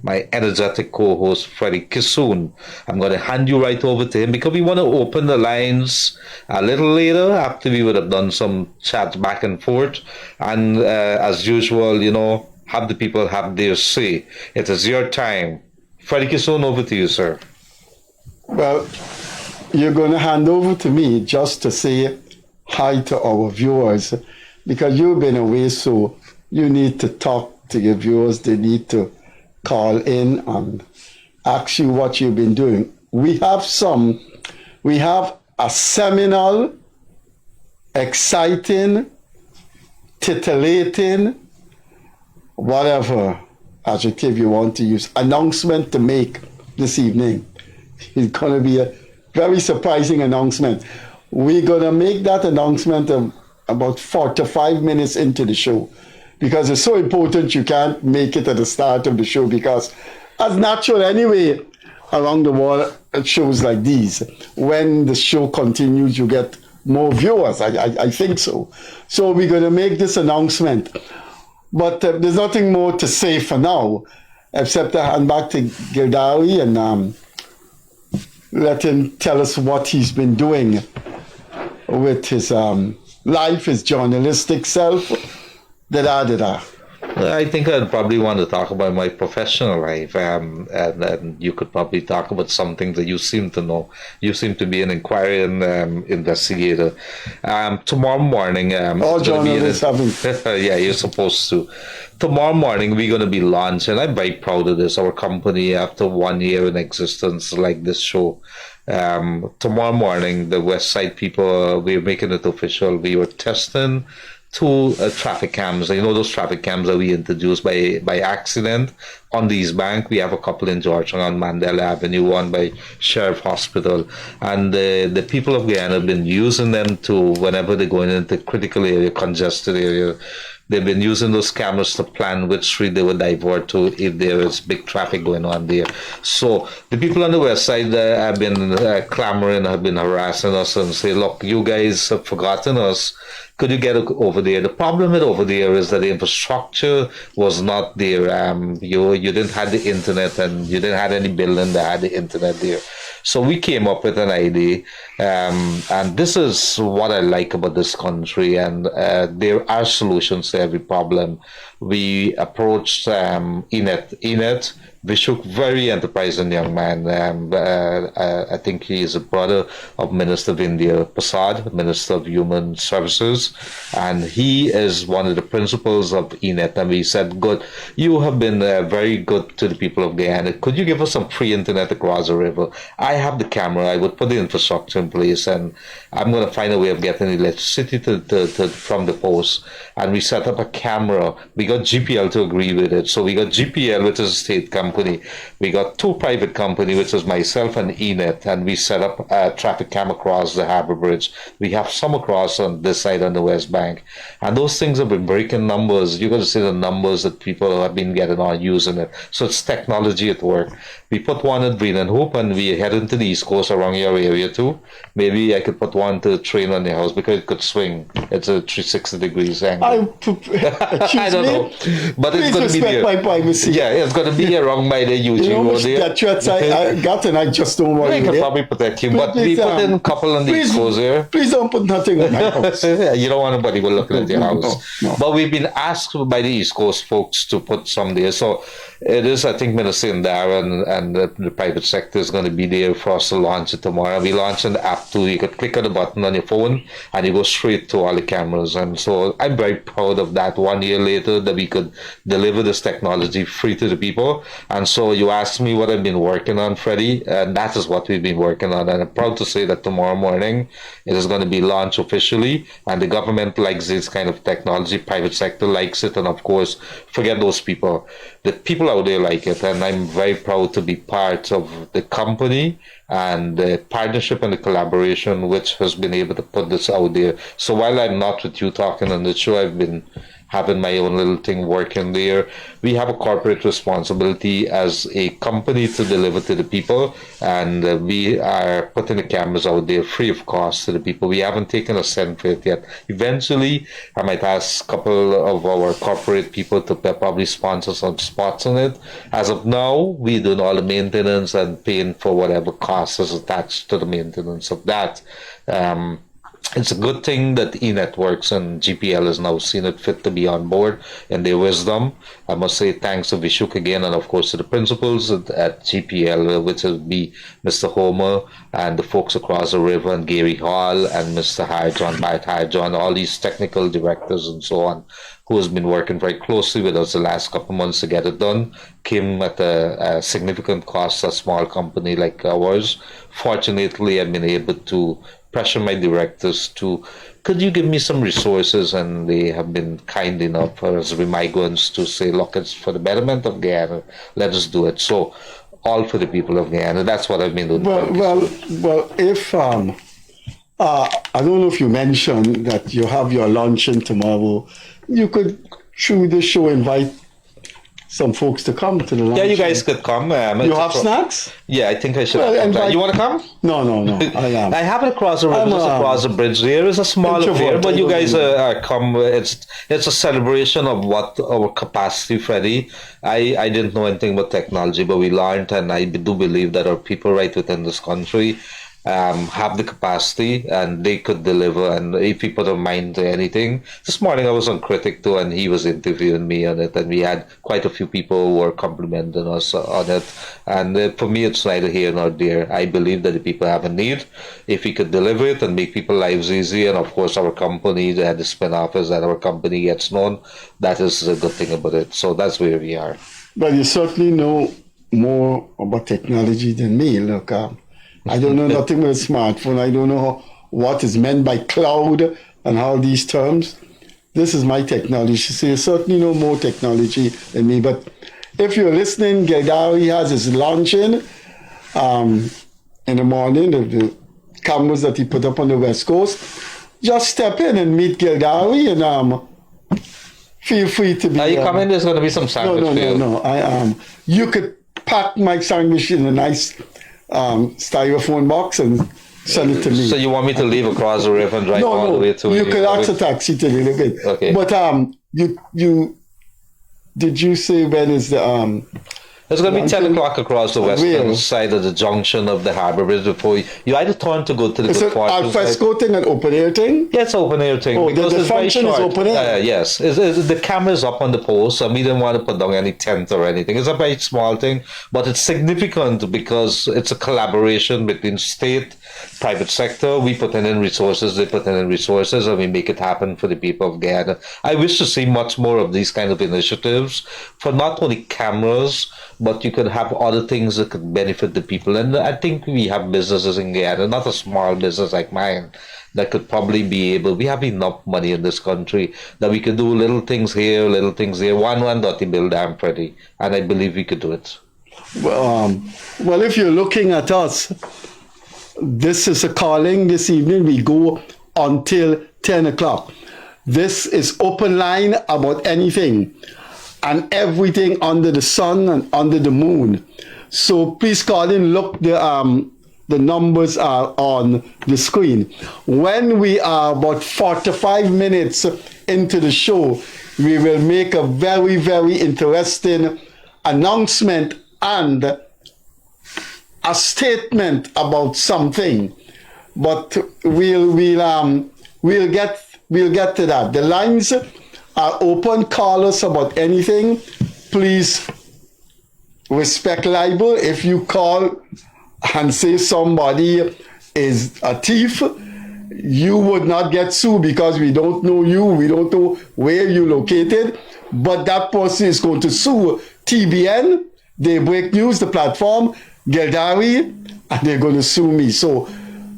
my energetic co-host, Freddie Kissoon. I'm going to hand you right over to him because we want to open the lines a little later after we would have done some chats back and forth. And as usual, have the people have their say. It is your time. Freddie Kissoon, over to you, sir. Well, you're going to hand over to me just to say hi to our viewers because you've been away, so you need to talk to your viewers. They need to call in and ask you what you've been doing. We have a seminal, exciting, titillating, whatever adjective you want to use, announcement to make this evening. It's going to be a very surprising announcement. We're going to make that announcement about 4 to 5 minutes into the show because it's so important you can't make it at the start of the show because as natural anyway around the world at shows like these, when the show continues you get more viewers. I think so. So we're going to make this announcement. But there's nothing more to say for now, except to hand back to Gildarie and let him tell us what he's been doing with his life, his journalistic self, da-da-da-da. I think I'd probably want to talk about my professional life, and you could probably talk about something that you seem to know. You seem to be an inquiring investigator. Tomorrow morning, all journalists haven't. Yeah, you're supposed to. Tomorrow morning, we're going to be launching. I'm very proud of this. Our company, after 1 year in existence, like this show. Tomorrow morning, the West Side people, we're making it official. We were testing 2 traffic cams. Those traffic cams that we introduced by accident on the East Bank. We have a couple in Georgetown on Mandela Avenue, one by Sheriff Hospital. And the people of Guyana have been using them to, whenever they're going into critical area, congested area, they've been using those cameras to plan which street they would divert to if there is big traffic going on there. So the people on the west side have been clamoring, have been harassing us and say, look, you guys have forgotten us. Could you get over there? The problem with over there is that the infrastructure was not there. You didn't have the internet and you didn't have any building that had the internet there. So we came up with an idea, and this is what I like about this country, and there are solutions to every problem. We approached Inet Vishuk, very enterprising young man. I think he is a brother of Minister of India Prasad, Minister of Human Services, and he is one of the principals of Inet. And we said, good, you have been very good to the people of Guyana. Could you give us some free internet across the river? I have the camera. I would put the infrastructure in place, and I'm going to find a way of getting electricity from the post. And we set up a camera. We got GPL to agree with it. So we got GPL, which is a state company. We got 2 private companies, which is myself and Enet, and we set up a traffic cam across the Harbour Bridge. We have some across on this side on the West Bank. And those things have been breaking numbers. You got to see the numbers that people have been getting on using it. So it's technology at work. We put one at Green and Hope, and we head into the East Coast around your area too. Maybe I could put one to train on your house because it could swing. It's a 360 degrees angle. I don't know. But Please it's going to be there. My privacy. Yeah, it's going to be around by the UG road there. That threats I got, and I just don't want I to. can probably protect you, but we put in a couple on the East Coast there. Please don't put nothing on my house. You don't want anybody looking at your house. No. But we've been asked by the East Coast folks to put some there. So it is, I think, Minister Indara and the private sector is going to be there for us to launch it tomorrow. We launch an app too. You could click on the button on your phone and you go straight to all the cameras. And so I'm very proud of that 1 year later that we could deliver this technology free to the people. And so you asked me what I've been working on, Freddie, and that is what we've been working on. And I'm proud to say that tomorrow morning it is going to be launched officially, and the government likes this kind of technology, private sector likes it, and of course, forget those people. The people out there like it, and I'm very proud to be part of the company and the partnership and the collaboration which has been able to put this out there. So while I'm not with you talking on the show, I've been having my own little thing working there. We have a corporate responsibility as a company to deliver to the people, and we are putting the cameras out there free of cost to the people. We haven't taken a cent for it yet. Eventually, I might ask a couple of our corporate people to probably sponsor some spots on it. As of now, we do all the maintenance and paying for whatever cost is attached to the maintenance of that. It's a good thing that eNetworks and GPL has now seen it fit to be on board in their wisdom. I must say thanks to Vishuk again, and of course to the principals at GPL, which would be Mr. Homer and the folks across the river, and Gary Hall and Mr. Harjon, Bart Harjon, all these technical directors and so on, who has been working very closely with us the last couple of months to get it done. Came at a significant cost, a small company like ours. Fortunately, I've been able to pressure my directors to, could you give me some resources? And they have been kind enough as migrants to say, look, it's for the betterment of Guyana, let us do it. So all for the people of Guyana. That's what I've been doing. Well, if I don't know if you mentioned that you have your luncheon tomorrow, you could through the show invite some folks to come to the lunch. Yeah, you guys could come. You have snacks? Yeah, I think I should. You want to come? No. I am. I have it across the river, just across the bridge there. It's a small affair, but you guys come. It's a celebration of what our capacity, Freddie. I didn't know anything about technology, but we learned, and I do believe that our people right within this country have the capacity and they could deliver, and if we put our mind to anything. This morning I was on Critic too, and he was interviewing me on it, and we had quite a few people who were complimenting us on it, and for me it's neither here nor there. I believe that the people have a need. If we could deliver it and make people's lives easy, and of course our company, the spin-off is that our company gets known, that is a good thing about it. So that's where we are. But you certainly know more about technology than me. Look, I don't know nothing about smartphone. I don't know what is meant by cloud and all these terms. This is my technology. So you certainly know more technology than me. But if you're listening, Gildarie has his luncheon in the morning, the cameras that he put up on the West Coast. Just step in and meet Gildarie, and feel free to be... Now you come in, there's going to be some sandwich for you. No. You could pack my sandwich in a nice styrofoam box and send it to me. So you want me to leave across the river and drive all the way to... You could ask a taxi to deliver it. Okay. But did you say when is the... It's going to be 10 o'clock across the western side of the junction of the harbour bridge before you either turn to go to the Is it al fresco thing, an open air thing? Yeah, it's open air thing. Oh, because the function is open air? Yes. The camera is up on the post, and we didn't want to put down any tent or anything. It's a very small thing, but it's significant because it's a collaboration between state, private sector. We put in resources, they put in resources, and we make it happen for the people of Guyana. I wish to see much more of these kind of initiatives for not only cameras, but you could have other things that could benefit the people. And I think we have businesses in Guyana, not a small business like mine, that could probably be able, we have enough money in this country that we could do little things here, little things there. One dirty bill, damn Freddie. And I believe we could do it. Well, if you're looking at us, this is a calling this evening. We go until 10 o'clock. This is open line about anything and everything under the sun and under the moon. So please call in. Look, the numbers are on the screen. When we are about 45 minutes into the show, we will make a very, very interesting announcement and a statement about something. But we'll get to that. The lines are open. Call us about anything. Please respect libel. If you call and say somebody is a thief, you would not get sued because we don't know you. We don't know where you're located. But that person is going to sue TBN, Daybreak News, the platform, Gildarie, and they're going to sue me. So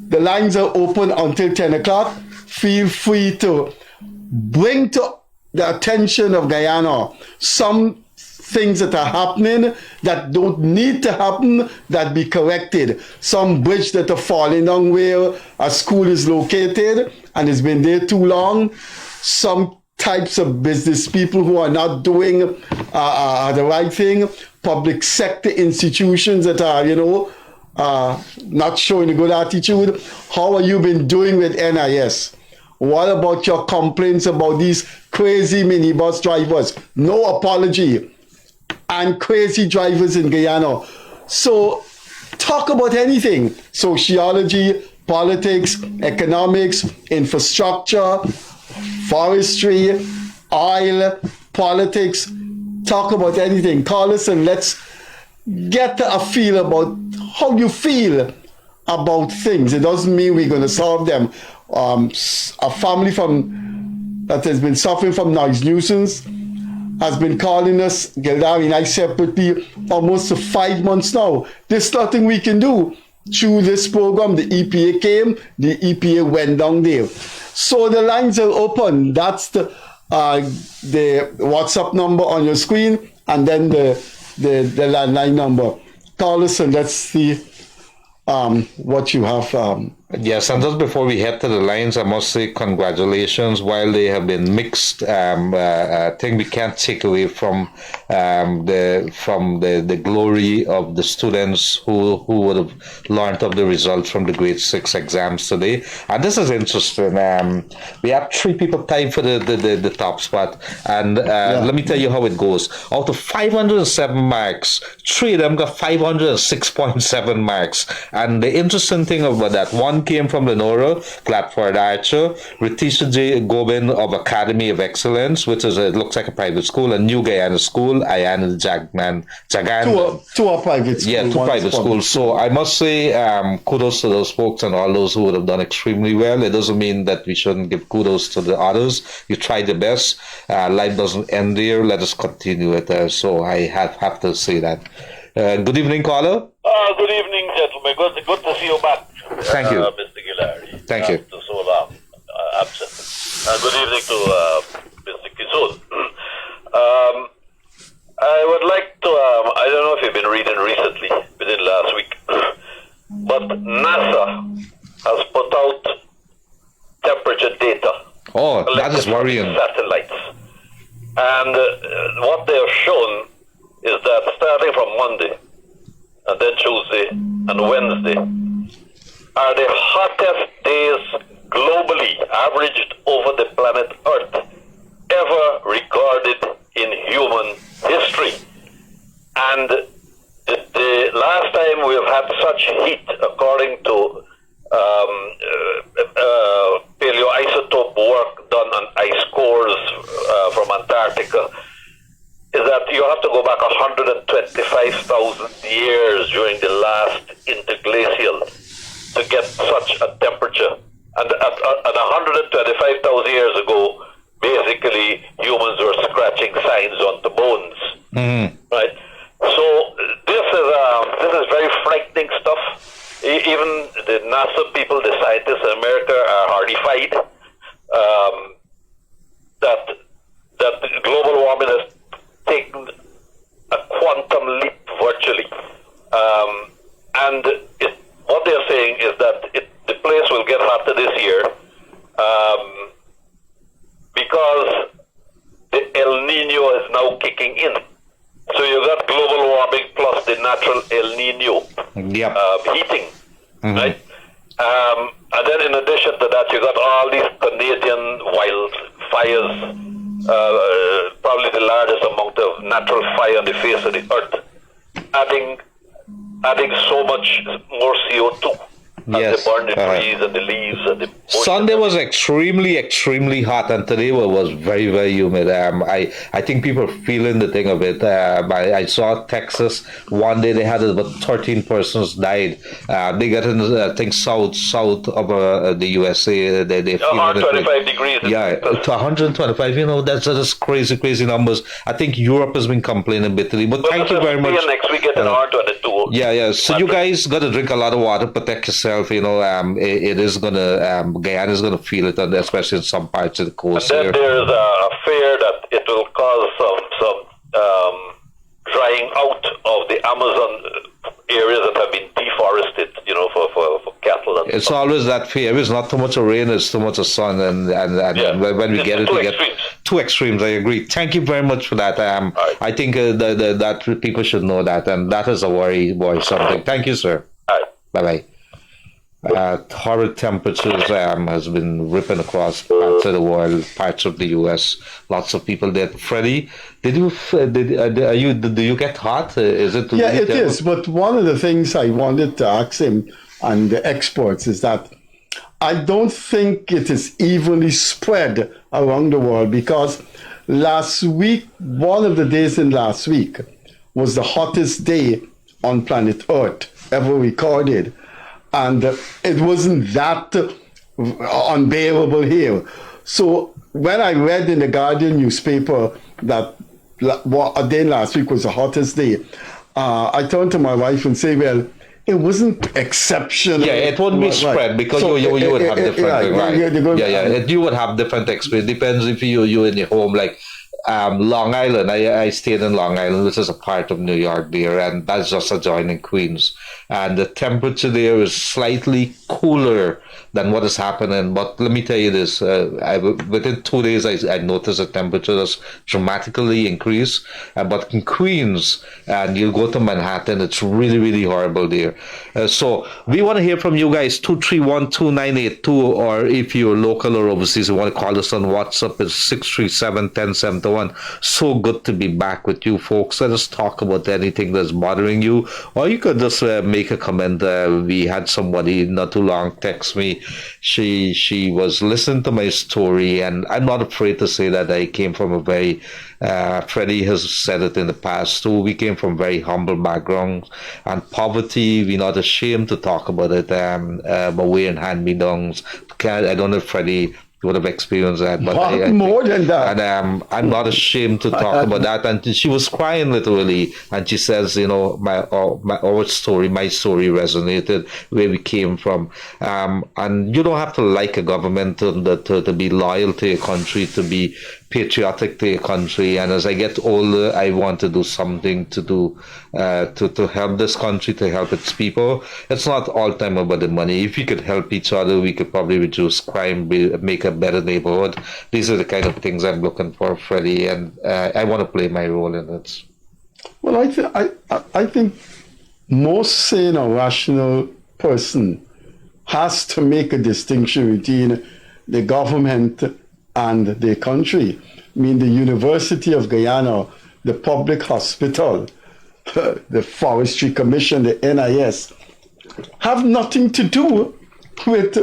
the lines are open until 10 o'clock. Feel free to bring to the attention of Guyana some things that are happening that don't need to happen, that be corrected. Some bridge that are falling down where a school is located and it's been there too long. Some types of business people who are not doing the right thing, public sector institutions that are, not showing a good attitude. How have you been doing with NIS? What about your complaints about these crazy minibus drivers? No apology. And crazy drivers in Guyana. So talk about anything. Sociology, politics, economics, infrastructure, forestry, oil, politics. Talk about anything. Call us and let's get a feel about how you feel about things. It doesn't mean we're going to solve them. A family that has been suffering from noise nuisance has been calling us, Gildarie and I separately, almost for 5 months now. There's nothing we can do. Through this program, the EPA came, the EPA went down there. So the lines are open. That's the WhatsApp number on your screen, and then the landline number. Call us and let's see what you have. Yes, and just before we head to the lines, I must say congratulations. While they have been mixed, I think we can't take away from the glory of the students who would have learned of the results from the grade 6 exams today. And this is interesting. We have 3 people tied for the top spot, and let me tell you how it goes. Out of 507 marks, 3 of them got 506.7 marks. And the interesting thing about that, one came from Lenora, Clatford Archer, Ritisha J. Gobin of Academy of Excellence, which is, it looks like a private school, a New Guyana school, Ayana Jagan. Two are private schools. Yeah, 2 private schools. So I must say kudos to those folks and all those who would have done extremely well. It doesn't mean that we shouldn't give kudos to the others. You tried the best. Life doesn't end there. Let us continue it. So I have to say that. Good evening, caller. Good evening, gentlemen. Good to see you back. Thank you. Mr. Gildarie. Thank you. After so long absent. Good evening to Mr. Kissoon. I would like to, I don't know if you've been reading recently, within last week, but NASA has put out temperature data. Oh, that is worrying. Satellites. And what they have shown is that starting from Monday, and then Tuesday and Wednesday, are the hottest days globally, averaged over the planet Earth, ever recorded in human history. And the last time we have had such heat, according to paleoisotope work done on ice cores from Antarctica, is that you have to go back 125,000 years during the last interglacial to get such a temperature. And at 125,000 years ago, basically humans were scratching signs onto bones, right? So this is very frightening stuff. Even the NASA people, the scientists in America, are horrified that global warming has taken a quantum leap virtually, and what they're saying is that the place will get hotter this year because the El Nino is now kicking in. So you got global warming plus the natural El Nino heating, right? And then in addition to that, you got all these Canadian wildfires, probably the largest amount of natural fire on the face of the earth, adding so much more CO2. As they burn the trees and the leaves and the Sunday was extremely hot, and today was very, very humid. I think people are feeling the thing of it. I saw Texas one day; they had about 13 persons died. They got in, I think, south of the USA. They 125 degrees. Yeah, to 125. You know, that's crazy numbers. I think Europe has been complaining bitterly. But thank you very much. Next week at an hour 22. Yeah. So you guys got to drink a lot of water, protect yourself. You know, it is gonna Guyana is gonna feel it, especially in some parts of the coast. And then there's a fear that it will cause some drying out of the Amazon areas that have been deforested, you know, for cattle. And it's stuff. always that fear. It's not too much of rain; it's too much of sun, and when we get it, we get two extremes. I agree. Thank you very much for that. Right. I think that people should know that, and that is a worry something. Thank you, sir. All right. Bye bye. Horrid temperatures has been ripping across parts of the world, parts of the U.S. Lots of people there. Freddie, do you get hot? Is it? Yeah, it is. But one of the things I wanted to ask him and the experts is that I don't think it is evenly spread around the world, because last week, one of the days in last week was the hottest day on planet Earth ever recorded. And it wasn't that unbearable here. So when I read in the Guardian newspaper that a day last week was the hottest day, I turned to my wife and say, well, it wasn't exceptional. Yeah, it wouldn't be spread, because so you would have different, right. You would have different experience. Depends if you in your home, like Long Island. I stayed in Long Island, which is a part of New York there, and that's just adjoining Queens. And the temperature there is slightly cooler than what is happening. But let me tell you this: within 2 days, I noticed the temperature has dramatically increased. But in Queens, and you go to Manhattan, it's really, really horrible there. So we want to hear from you guys. 231-2982, or if you're local or overseas, you want to call us on WhatsApp. It's 637-1071. So good to be back with you folks. Let us talk about anything that's bothering you, or you could just make a comment. We had somebody not too long text me. She was listening to my story, and I'm not afraid to say that I came from a very Freddie has said it in the past too. We came from very humble backgrounds and poverty. We're not ashamed to talk about it. But we're in hand-me-downs. I don't know if Freddie would have experienced that, but more than that. And I'm not ashamed to talk about that. And she was crying literally, and she says, our story, my story resonated where we came from. And you don't have to like a government to be loyal to your country, to be patriotic to your country. And as I get older, I want to do something to help this country, to help its people. It's not all time about the money. If we could help each other, we could probably reduce crime, make a better neighborhood. These are the kind of things I'm looking for, Freddie, and I want to play my role in it. Well, I think most sane or rational person has to make a distinction between the government and the country. I mean, the University of Guyana, the public hospital, the Forestry Commission, the NIS, have nothing to do with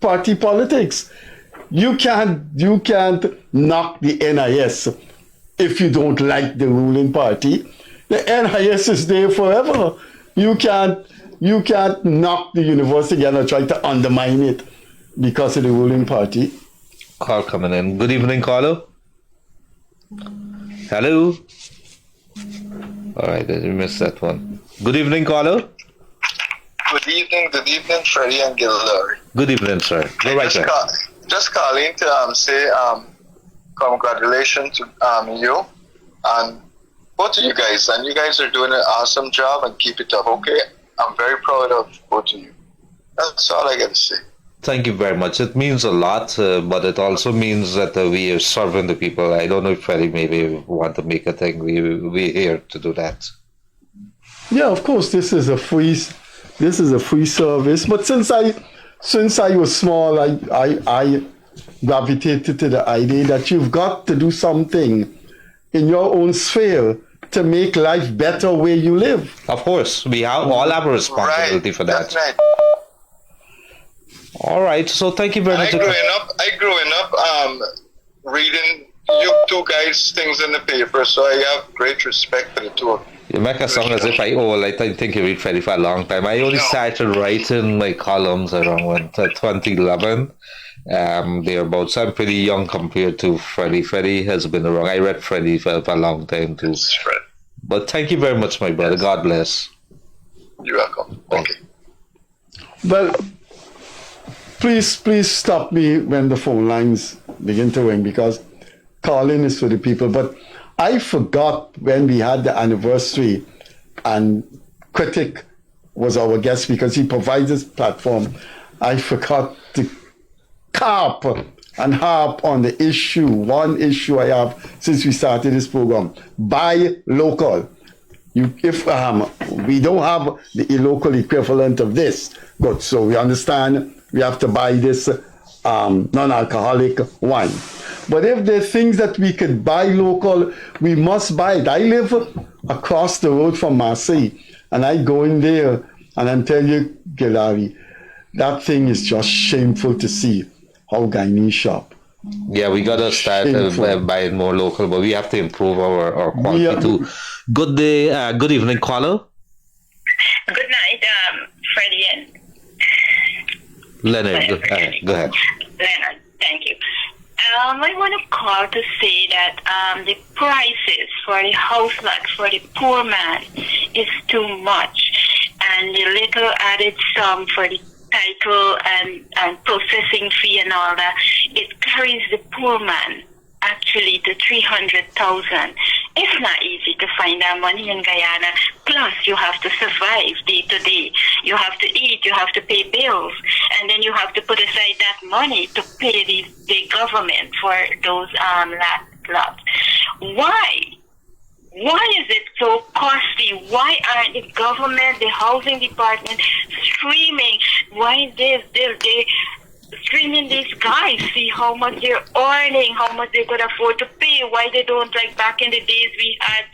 party politics. You can't knock the NIS if you don't like the ruling party. The NIS is there forever. You can't knock the university and try to undermine it because of the ruling party. Call coming in. Good evening, caller. Hello. All right, I missed that one. Good evening, caller. Good evening, Freddie and Gildarie. Good evening, sir. Go right there. Just calling to say congratulations to you and both of you guys. And you guys are doing an awesome job, and keep it up, okay? I'm very proud of both of you. That's all I got to say. Thank you very much. It means a lot, but it also means that we are serving the people. I don't know if Freddie maybe want to make a thing. We're here to do that. Yeah, of course. This is a free service. But since I was small, I gravitated to the idea that you've got to do something in your own sphere to make life better where you live. Of course, we all have a responsibility for that. That's right. All right, so thank you very much. I growing up reading you two guys things in the paper, so I have great respect for the two of you. You make a sound as if I think you read Freddie for a long time. I only started writing my columns around 2011. Thereabouts. I'm pretty young compared to Freddie. Freddie has been around. I read Freddie for a long time too. But thank you very much, my brother. God bless. You're welcome. Okay. Well, please stop me when the phone lines begin to ring, because calling is for the people. But I forgot when we had the anniversary, and Critic was our guest because he provides this platform. I forgot to carp and harp on the issue, one issue I have since we started this program: buy local. If we don't have the local equivalent of this, good. So we understand we have to buy this non-alcoholic wine. But if there's things that we could buy local, we must buy it. I live across the road from Marseille, and I go in there, and I'm telling you, Gildarie, that thing is just shameful to see how Guyanese shop. Yeah, we gotta start buying more local, but we have to improve our quality too. Good day, good evening, caller. Good night, Freddie and Leonard. Go ahead. Leonard, thank you. I want to call to say that the prices for the house lot for the poor man is too much, and the little added sum for the title and processing fee and all that, it carries the poor man actually to 300,000. It's not easy to find that money in Guyana. Plus, you have to survive day to day. You have to eat, you have to pay bills, and then you have to put aside that money to pay the government for those lots. Why? Why is it so costly? Why aren't the government, the housing department streaming? Why is this? They streaming these guys, see how much they're earning, how much they could afford to pay, why they don't, like back in the days we had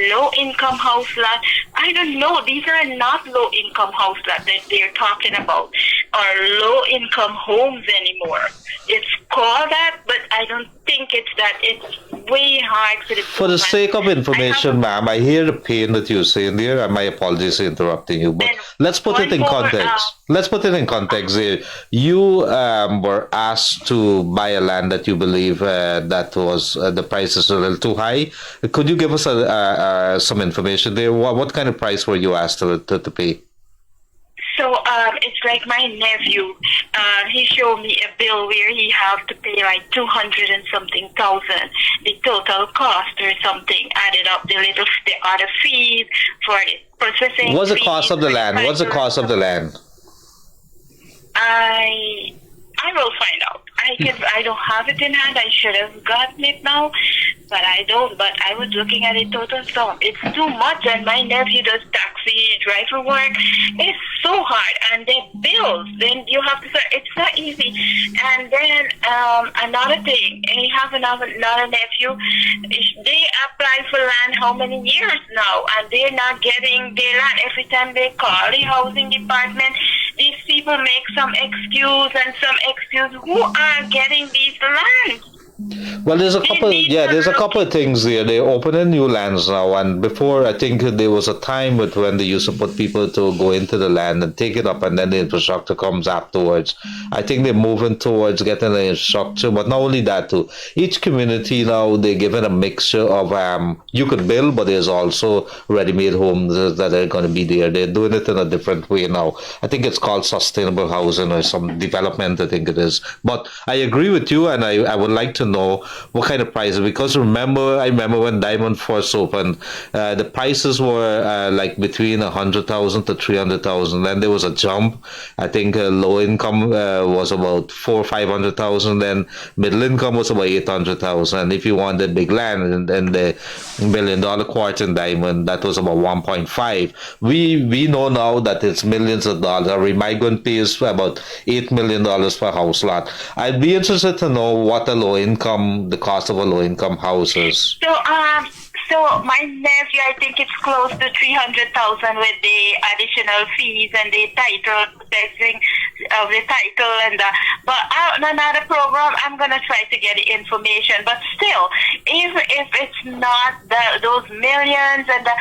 low-income house lot. I don't know, these are not low-income house lot that they're talking about, or low-income homes anymore. It's called that, but I don't think it's that. It's way hard for the For the sake of information, ma'am, I hear the pain that you're saying there, and my apologies for interrupting you, but let's put it in context. Let's put it in context here. You were asked to buy a land that you believe that was the price is a little too high. Could you give us some information there? What kind of price were you asked to pay? So it's like my nephew. He showed me a bill where he have to pay like 200 and something thousand. The total cost or something added up the other fees for the processing. What's the cost of the land? What's the cost of the land? I will find out. I don't have it in hand. I should have gotten it now, but I don't. But I was looking at the total sum. It's too much, and my nephew does taxi driver work. It's so hard, and their bills. Then you have to say it's not easy. And then another thing, I have another nephew. They apply for land how many years now, and they're not getting their land. Every time they call the housing department, these people make some excuse and some excuse. Who are getting these lands? Well, there's a couple of things there. They're opening new lands now, and before, I think there was a time when they used to put people to go into the land and take it up, and then the infrastructure comes afterwards. I think they're moving towards getting the infrastructure, but not only that too. Each community now, they're given a mixture of you could build, but there's also ready-made homes that are going to be there. They're doing it in a different way now. I think it's called sustainable housing or some development, I think it is. But I agree with you, and I would like to know what kind of prices, because I remember when Diamond first opened, the prices were like between 100,000 to 300,000. Then there was a jump. I think low income was about 400,000 or 500,000. Then middle income was about 800,000. And if you wanted big land, and then the $1 million quartz in Diamond, that was about 1.5. We know now that it's millions of dollars. Our migrant pays about $8 million per house lot. I'd be interested to know what a the cost of a low-income house is. So my nephew, I think it's close to 300,000 with the additional fees and the title, protecting of the title and the. But on another program, I'm gonna try to get the information. But still, if it's not those millions and the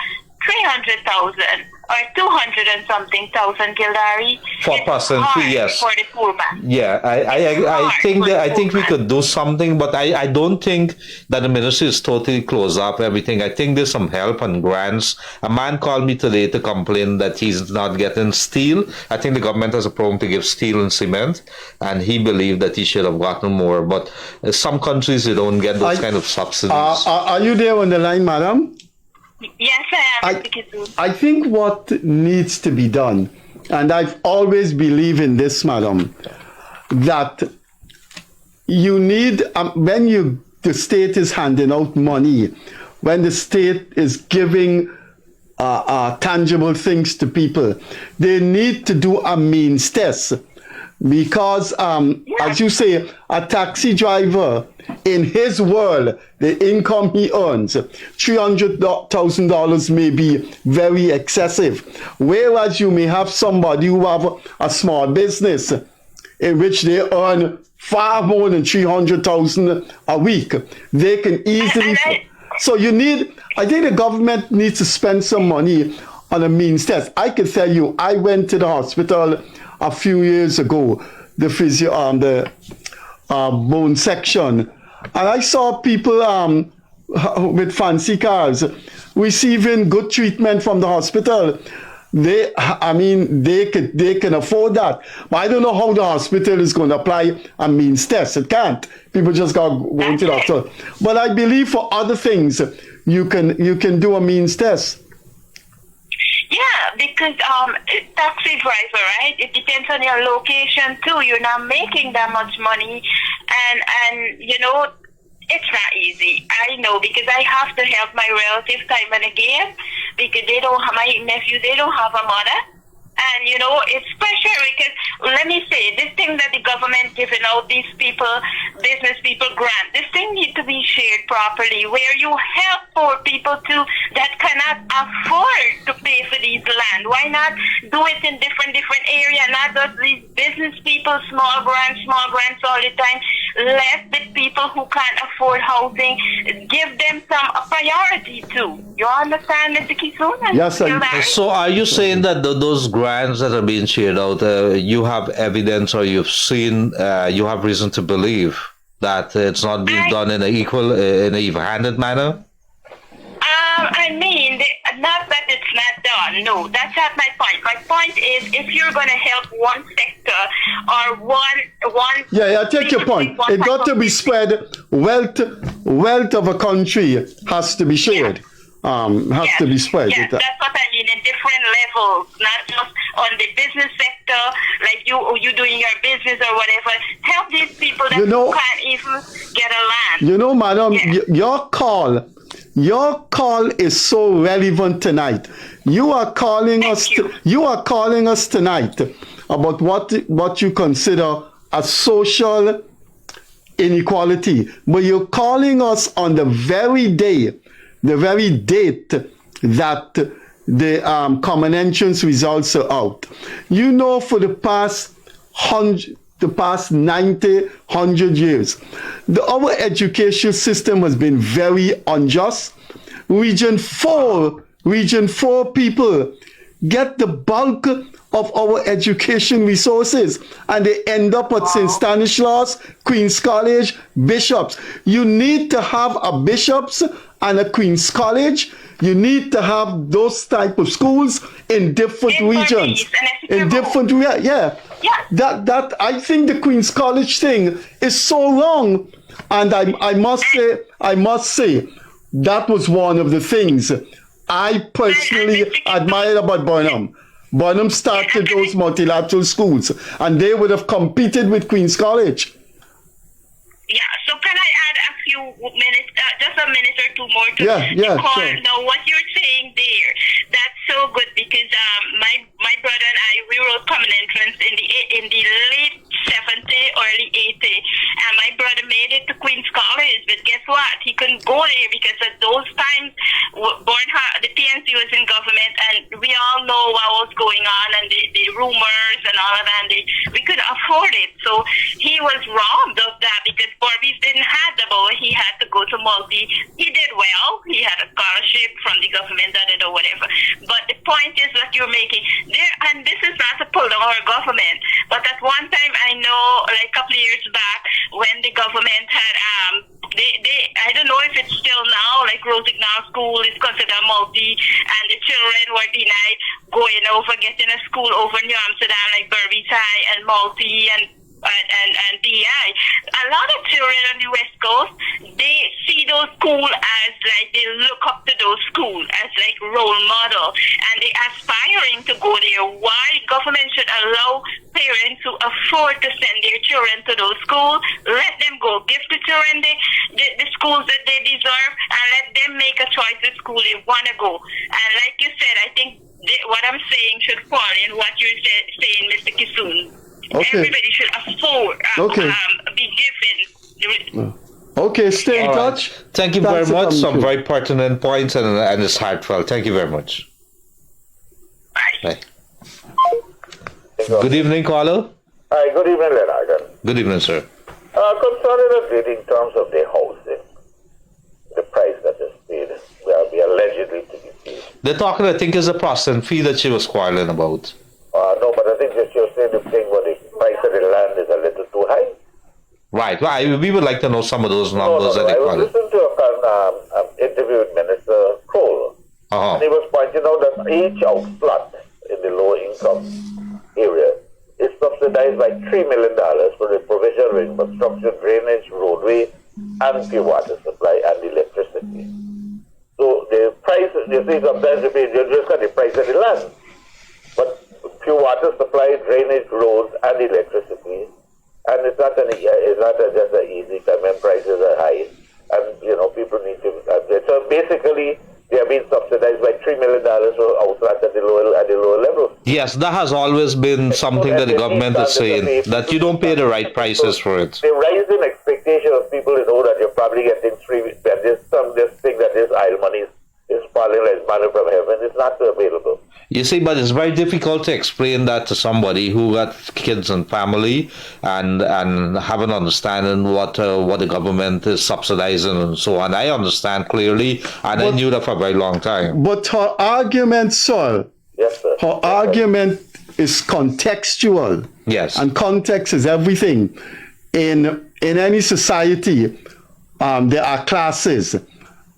300,000 or 200 and something thousand, Gildarie, for person fee, yes. For the poor man. Yeah, I think we could do something, but I don't think that the ministry is totally closed up everything. I think there's some help and grants. A man called me today to complain that he's not getting steel. I think the government has a program to give steel and cement, and he believed that he should have gotten more. But some countries, they don't get those kind of subsidies. Are you there on the line, madam? Yes, I am. I think what needs to be done, and I've always believed in this, madam, that you need when the state is handing out money, when the state is giving tangible things to people, they need to do a means test. Because, as you say, a taxi driver, in his world, the income he earns, $300,000 may be very excessive. Whereas you may have somebody who have a small business in which they earn far more than $300,000 a week. They can easily... So I think the government needs to spend some money on a means test. I can tell you, I went to the hospital a few years ago, the bone section, and I saw people with fancy cars receiving good treatment from the hospital. They can afford that, but I don't know how the hospital is going to apply a means test. It can't. People just got going to the hospital. But I believe for other things, you can do a means test. Yeah, because taxi driver, right? It depends on your location too. You're not making that much money, and you know, it's not easy. I know, because I have to help my relatives time and again, because they don't have, my nephews, they don't have a mother. And, you know, it's pressure because, let me say, this thing that the government giving out these people, business people grant, this thing needs to be shared properly, where you help poor people too that cannot afford to pay for these land. Why not do it in different areas, not just these business people, small grants all the time. Let the people who can't afford housing, give them some priority too. You understand, Mr. Kissoon? Yes, I... So are you saying that those grants that are being shared out, you have evidence or you've seen, you have reason to believe that it's not being done in an even-handed manner? I mean, not that it's not done. No, that's not my point. My point is, if you're going to help one sector or one... Yeah, I take your point. It got to be spread. Wealth of a country has to be shared. To be spread. Yes, that's what I mean, in different levels, not just on the business sector, like you doing your business or whatever. Help these people that can't even get a land. You know, madam, your call is so relevant tonight. You are calling us tonight about what you consider a social inequality, but you're calling us on the very date that the common entrance results are out. You know, for the past 90, 100 years, our education system has been very unjust. Region 4 people get the bulk of our education resources, and they end up at St. Stanislaus, Queen's College, Bishops. You need to have a Bishops and a Queen's College. You need to have those type of schools in different regions. That I think the Queen's College thing is so wrong, and I must say that was one of the things I personally admired about Burnham. Burnham started those multilateral schools, and they would have competed with Queen's College. Yeah, so can I add a few minutes, just a minute or two more to call? Sure. Now, what you're saying there, that's so good, because my brother and I, we wrote common entrance in the late 70, early 80, and my brother made it to Queen's College, but guess what? He couldn't go there because at those times, the PNC was in government, and we all know what was going on, and the rumors and all of that, and we couldn't afford it. So he was robbed of that because Barbies didn't have the boy. He had to go to Multi. He did well. He had a scholarship from the government, or whatever. But the point is that you're making there, and this is not to pull down our government, but at one time I know, like a couple of years back, when the government had I don't know if it's still now, like Rosignol School is considered multi, and the children were denied going over, getting a school over New Amsterdam, like Burbage High and multi, and and DI. A lot of children on the West Coast, they see those schools as like, they look up to those schools as like role model, and they aspiring to go there. Why government should allow parents who afford to send their children to those schools? Let them go. Give the children the schools that they deserve, and let them make a choice the school they want to go. And like you said, I think what I'm saying should fall in what you're saying, Mr. Kissoon. Okay. Everybody should afford, be given. Okay, stay in touch. Thank you Thanks very for much. coming Some through. very pertinent points, and it's heartfelt. Thank you very much. Bye. Bye. Good evening, caller. Hi, good evening, Leonard. Good evening, sir. Concerning the bidding terms of the housing, the price that is paid, we allegedly to be paid. They're talking, I think, is a processing fee that she was quarreling about. No, but I think that you're saying the thing where the price of the land is a little too high. Right. Well, we would like to know some of those numbers that I they was quoted. listening to an interview with Minister Cole, and he was pointing out that each house plot in the low-income area is subsidized by $3 million for the provision of infrastructure, drainage, roadway, and pure water supply and electricity. So the price, you see, sometimes you just got the price of the land, but pure water supply, drainage, roads, and electricity. And it's not just an easy time when prices are high, and people need to. So basically, they are being subsidized by $3 million for outlets at the lower level. Yes, that has always been something that the government is saying, that you don't pay the right prices for it. The rising expectation of people to know that you're probably getting this thing that this oil money is falling like manna from heaven is not available. You see, but it's very difficult to explain that to somebody who got kids and family and have an understanding what the government is subsidizing and so on. I understand clearly, and I knew that for a very long time. But her argument, sir, Yes, sir. her argument is contextual. Yes. And context is everything. In any society, there are classes,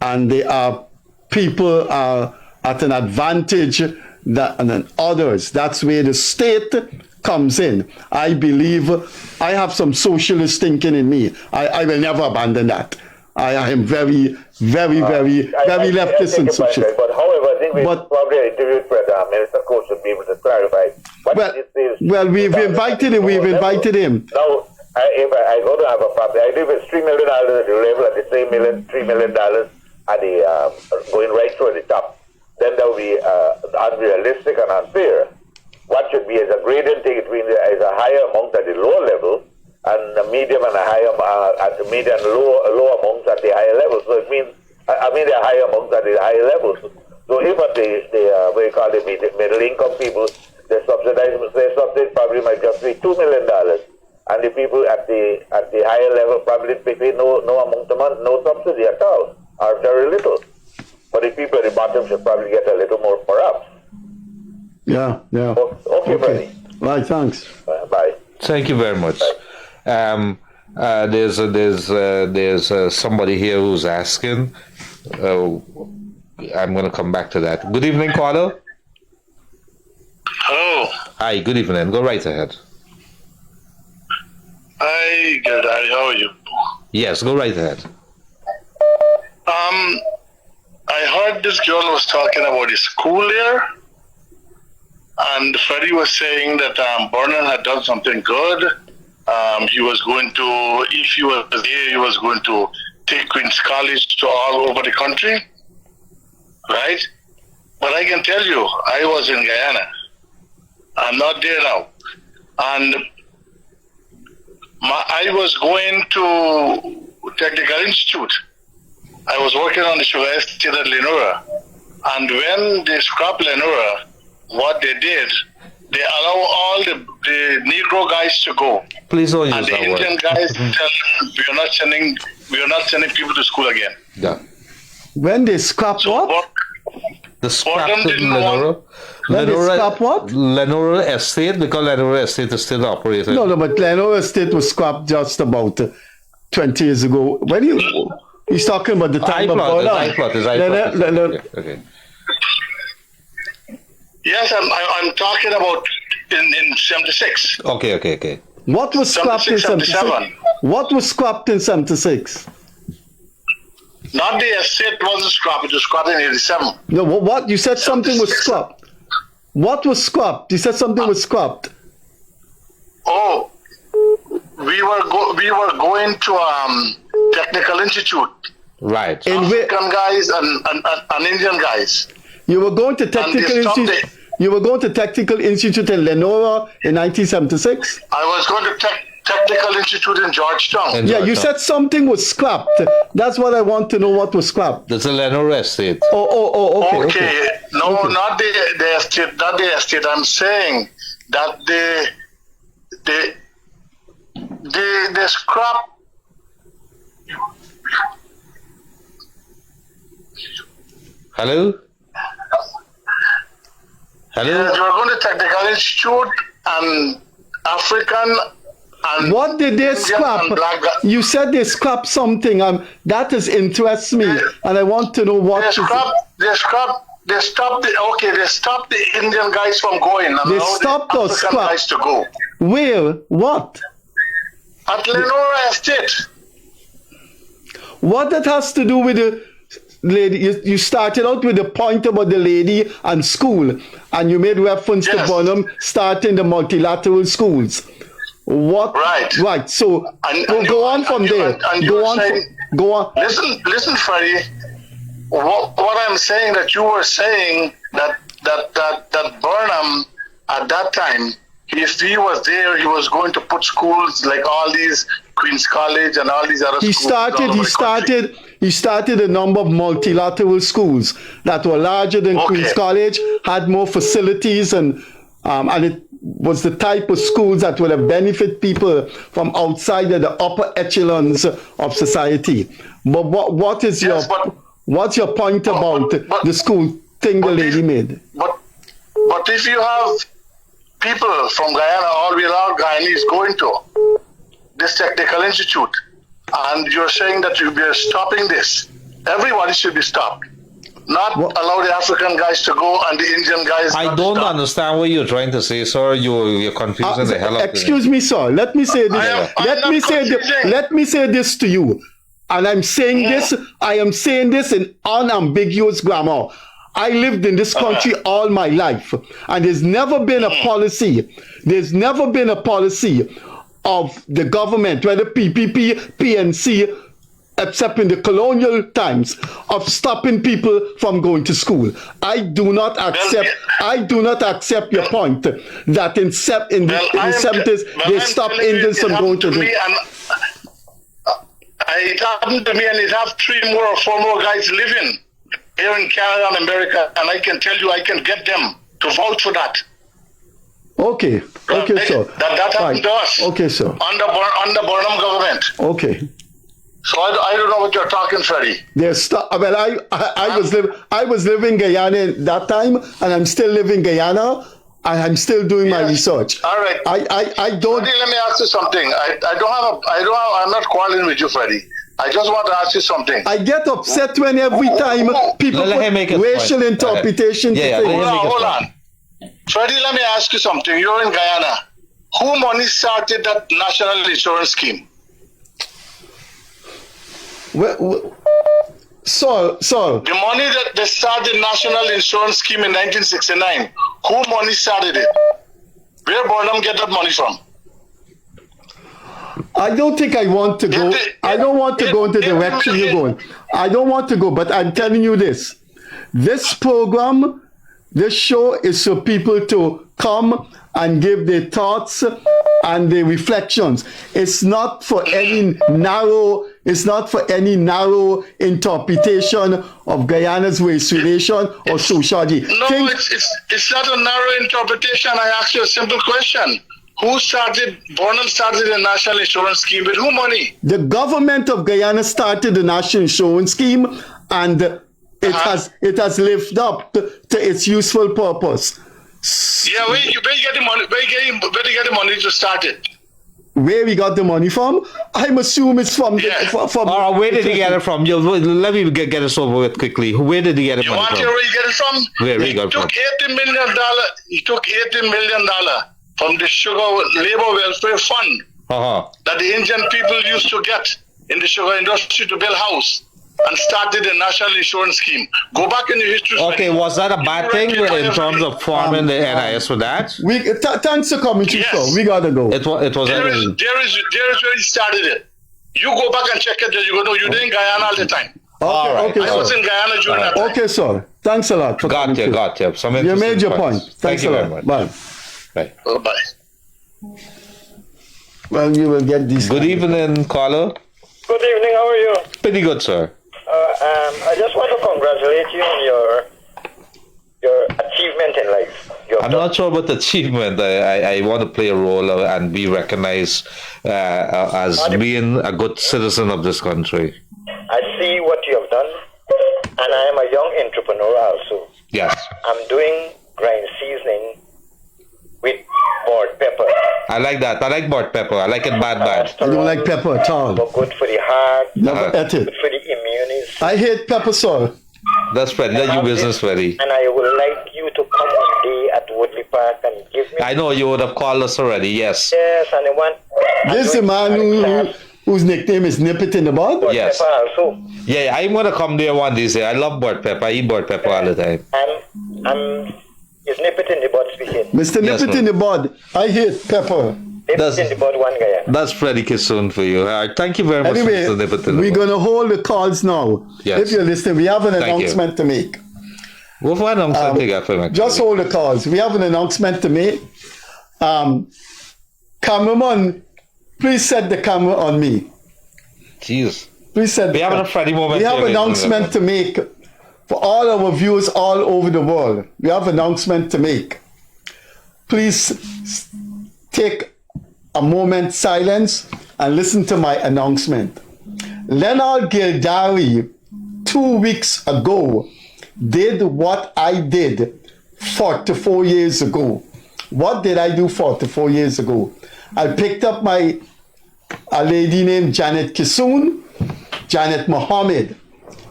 and there are people at an advantage than others. That's where the state comes in. I believe I have some socialist thinking in me. I will never abandon that. I am very leftist and socialist. But however, I think we probably interviewed Minister Coach to be able to clarify. Well, we've invited him. Now, if I go to have a property, I live with $3 million at the level, at the same $3 million at the going right through the top. Then that will be unrealistic and unfair. What should be is a gradient between is a higher amount at the lower level, and a medium and a higher at the medium and low amounts at the higher level. So it means there are higher amounts at the higher levels. So if at the what you call the middle income people, their subsidy probably might just be $2 million, and the people at the higher level probably pay no amount of money, no subsidy at all, or very little. But the people at the bottom should probably get a little more, perhaps. Yeah. Okay, Freddie. Right, thanks. Bye. Thank you very much. There's somebody here who's asking. I'm going to come back to that. Good evening, caller. Hello. Hi, good evening. Go right ahead. Hi, Gildarie. How are you? Yes, go right ahead. I heard this girl was talking about the school there, and Freddie was saying that Vernon had done something good. He was going to, if he was there, he was going to take Queen's College to all over the country, right? But I can tell you, I was in Guyana. I'm not there now. And I was going to Technical Institute. I was working on the sugar estate at Lenora. And when they scrapped Lenora, what they did, they allow all the Negro guys to go. Please don't use and the that Indian word. guys tell them, we are not sending people to school again. Yeah. When they scrap what? The scrap Bottom didn't want- When they scrap what? Lenora Estate, because Lenora Estate is still operating. No, but Lenore Estate was scrapped just about 20 years ago. He's talking about the time of iPlot. Okay. Yes, I'm talking about in 76. Okay. What was scrapped in 76? 77. What was scrapped in 76? Not the estate wasn't scrapped. It was scrapped in 87. No, what? You said something was scrapped. What was scrapped? You said something was scrapped. Oh, we were going to Technical Institute. Right. In where? African guys and Indian guys. You were going to Technical Institute. You were going to Technical Institute in Lenora in 1976. I was going to Technical Institute in Georgetown. Yeah, you said something was scrapped. That's what I want to know. What was scrapped? There's a Lenore estate. Okay. No, Okay. not the estate. Not the estate. I'm saying that the scrap. Hello? Hello? Yes, you were going to Technical Institute and African and What did they Indian scrap? and black guy. You said they scrapped something. That interests me, and I want to know what. They stopped the Indian guys from going and They allowed stopped the or African scrapped? guys to go. Where? What? At Lenora Estate. What that has to do with the lady? You started out with the point about the lady and school, and you made reference to Yes. Bonham starting the multilateral schools. What? Right. Right. So And go on from there. Go on. Go on. Listen, Freddie. What I'm saying that you were saying that Burnham at that time, if he was there, he was going to put schools like all these Queen's College and all these other He schools. all over the country. He started a number of multilateral schools that were larger than Okay. Queen's College, had more facilities, and it was the type of schools that would have benefit people from outside of the upper echelons of society. But what is Yes, what's your point about the school thing the lady made? But if you have people from Guyana, all we are Guyanese going to this Technical Institute, and you're saying that we are stopping this, everybody should be stopped. Not allow the African guys to go and the Indian guys. I not don't stop. understand what you're trying to say, sir. You're confusing the hell out of me. Excuse me, sir. Let me say this. Let me say this to you. And I'm saying this. I am saying this in unambiguous grammar. I lived in this country all my life, and there's never been a policy. There's never been a policy of the government, whether PPP, PNC, except in the colonial times, of stopping people from going to school. I do not accept your point that in the 70s they stopped Indians from going to the... It happened to me, and it have 3 more or 4 more guys living here in Canada and America, and I can tell you, I can get them to vote for that. Okay, sir. That happened to us. Okay, sir. Under Burnham government. Okay. So I don't know what you're talking, Freddie. I was living in Guyana at that time, and I'm still living in Guyana, and I'm still doing my research. All right. I don't. Freddie, let me ask you something. I'm not quarreling with you, Freddie. I just want to ask you something. I get upset when every time people Let him make put his racial point. interpretation to Yeah, things. Hold on. Freddie, let me ask you something. You're in Guyana. Who money started that national insurance scheme? So The money that they started national insurance scheme in 1969. Who money started it? Where Burnham get that money from? I don't think I want to go. I don't want to go into the direction you're going. I don't want to go, but I'm telling you this. This program, this show is for people to come and give their thoughts and their reflections. It's not for any narrow interpretation of Guyana's race relation or sociology. No, it's not a narrow interpretation. I asked you a simple question. Burnham started the national insurance scheme with who money? The government of Guyana started the national insurance scheme, and it has lived up to its useful purpose. Yeah, where you get the money? Where you get the money to start it? Where we got the money from? I'm assuming it's from. Where did he get it from? Let me get this over with quickly. Where did he get it from? You want to know where he get it from? Where he got it from? $80 million. He took $80 million from the Sugar Labor Welfare Fund Uh-huh. that the Indian people used to get in the sugar industry to build house and started the national insurance scheme. Go back in the history. Okay, was that a bad thing in terms of forming the NIS for that? Thanks for coming to Yes. show. We gotta go. It was There is where he started it. You go back and check it. You go, no, you're in Guyana all the time. Okay, All right. okay, I was sir. in Guyana during that time. Okay, sir. Thanks a lot for coming through. Gotcha. Some You interesting made your point. points. Thanks Thank you a very lot. much. Bye. Right. Oh, bye. Well, you will get these. Good evening, caller. Good evening, how are you? Pretty good, sir. I just want to congratulate you on your achievement in life. I'm not sure about the achievement. I want to play a role and be recognized as being a good citizen of this country. I see what you have done, and I am a young entrepreneur also. Yes. I'm doing grind seasoning with board pepper. I like that. I like board pepper. I like it bad. I don't like pepper at all. But good for the heart, Never ate good it. for the immunity. I hate pepper, sir. That's Freddie. That's your business, Freddie. And I would like you to come one day at Woodley Park and give me. I know you would have called us already. Yes. Yes, and I want. This is the man whose nickname is Nip It in the Bud? board Yes. pepper also. Yeah, I'm gonna come there one day. Say I love board pepper. I eat board pepper all the time. Is Nip It in the Bud speaking? Mr. Yes, Nip It in the Bud. I hate pepper. Nip That's- It in the Bud one guy. That's Freddie Kissoon for you. All right. Thank you very much, Anyway, Mr. Nippleton. we're going to hold the calls now. Yes. If you're listening, we have an Thank you. announcement to make. We'll find out something after next Just week. hold the calls. We have an announcement to make. Cameraman, please set the camera on me. Jeez. Please set We the having a Freddie moment. We have here, an ladies and announcement to make for all our viewers all over the world. We have an announcement to make. Please take a moment silence and listen to my announcement. Leonard Gildarie 2 weeks ago did what I did 44 years ago. What did I do 44 years ago? I picked up a lady named Janet Kissoon, Janet Mohammed,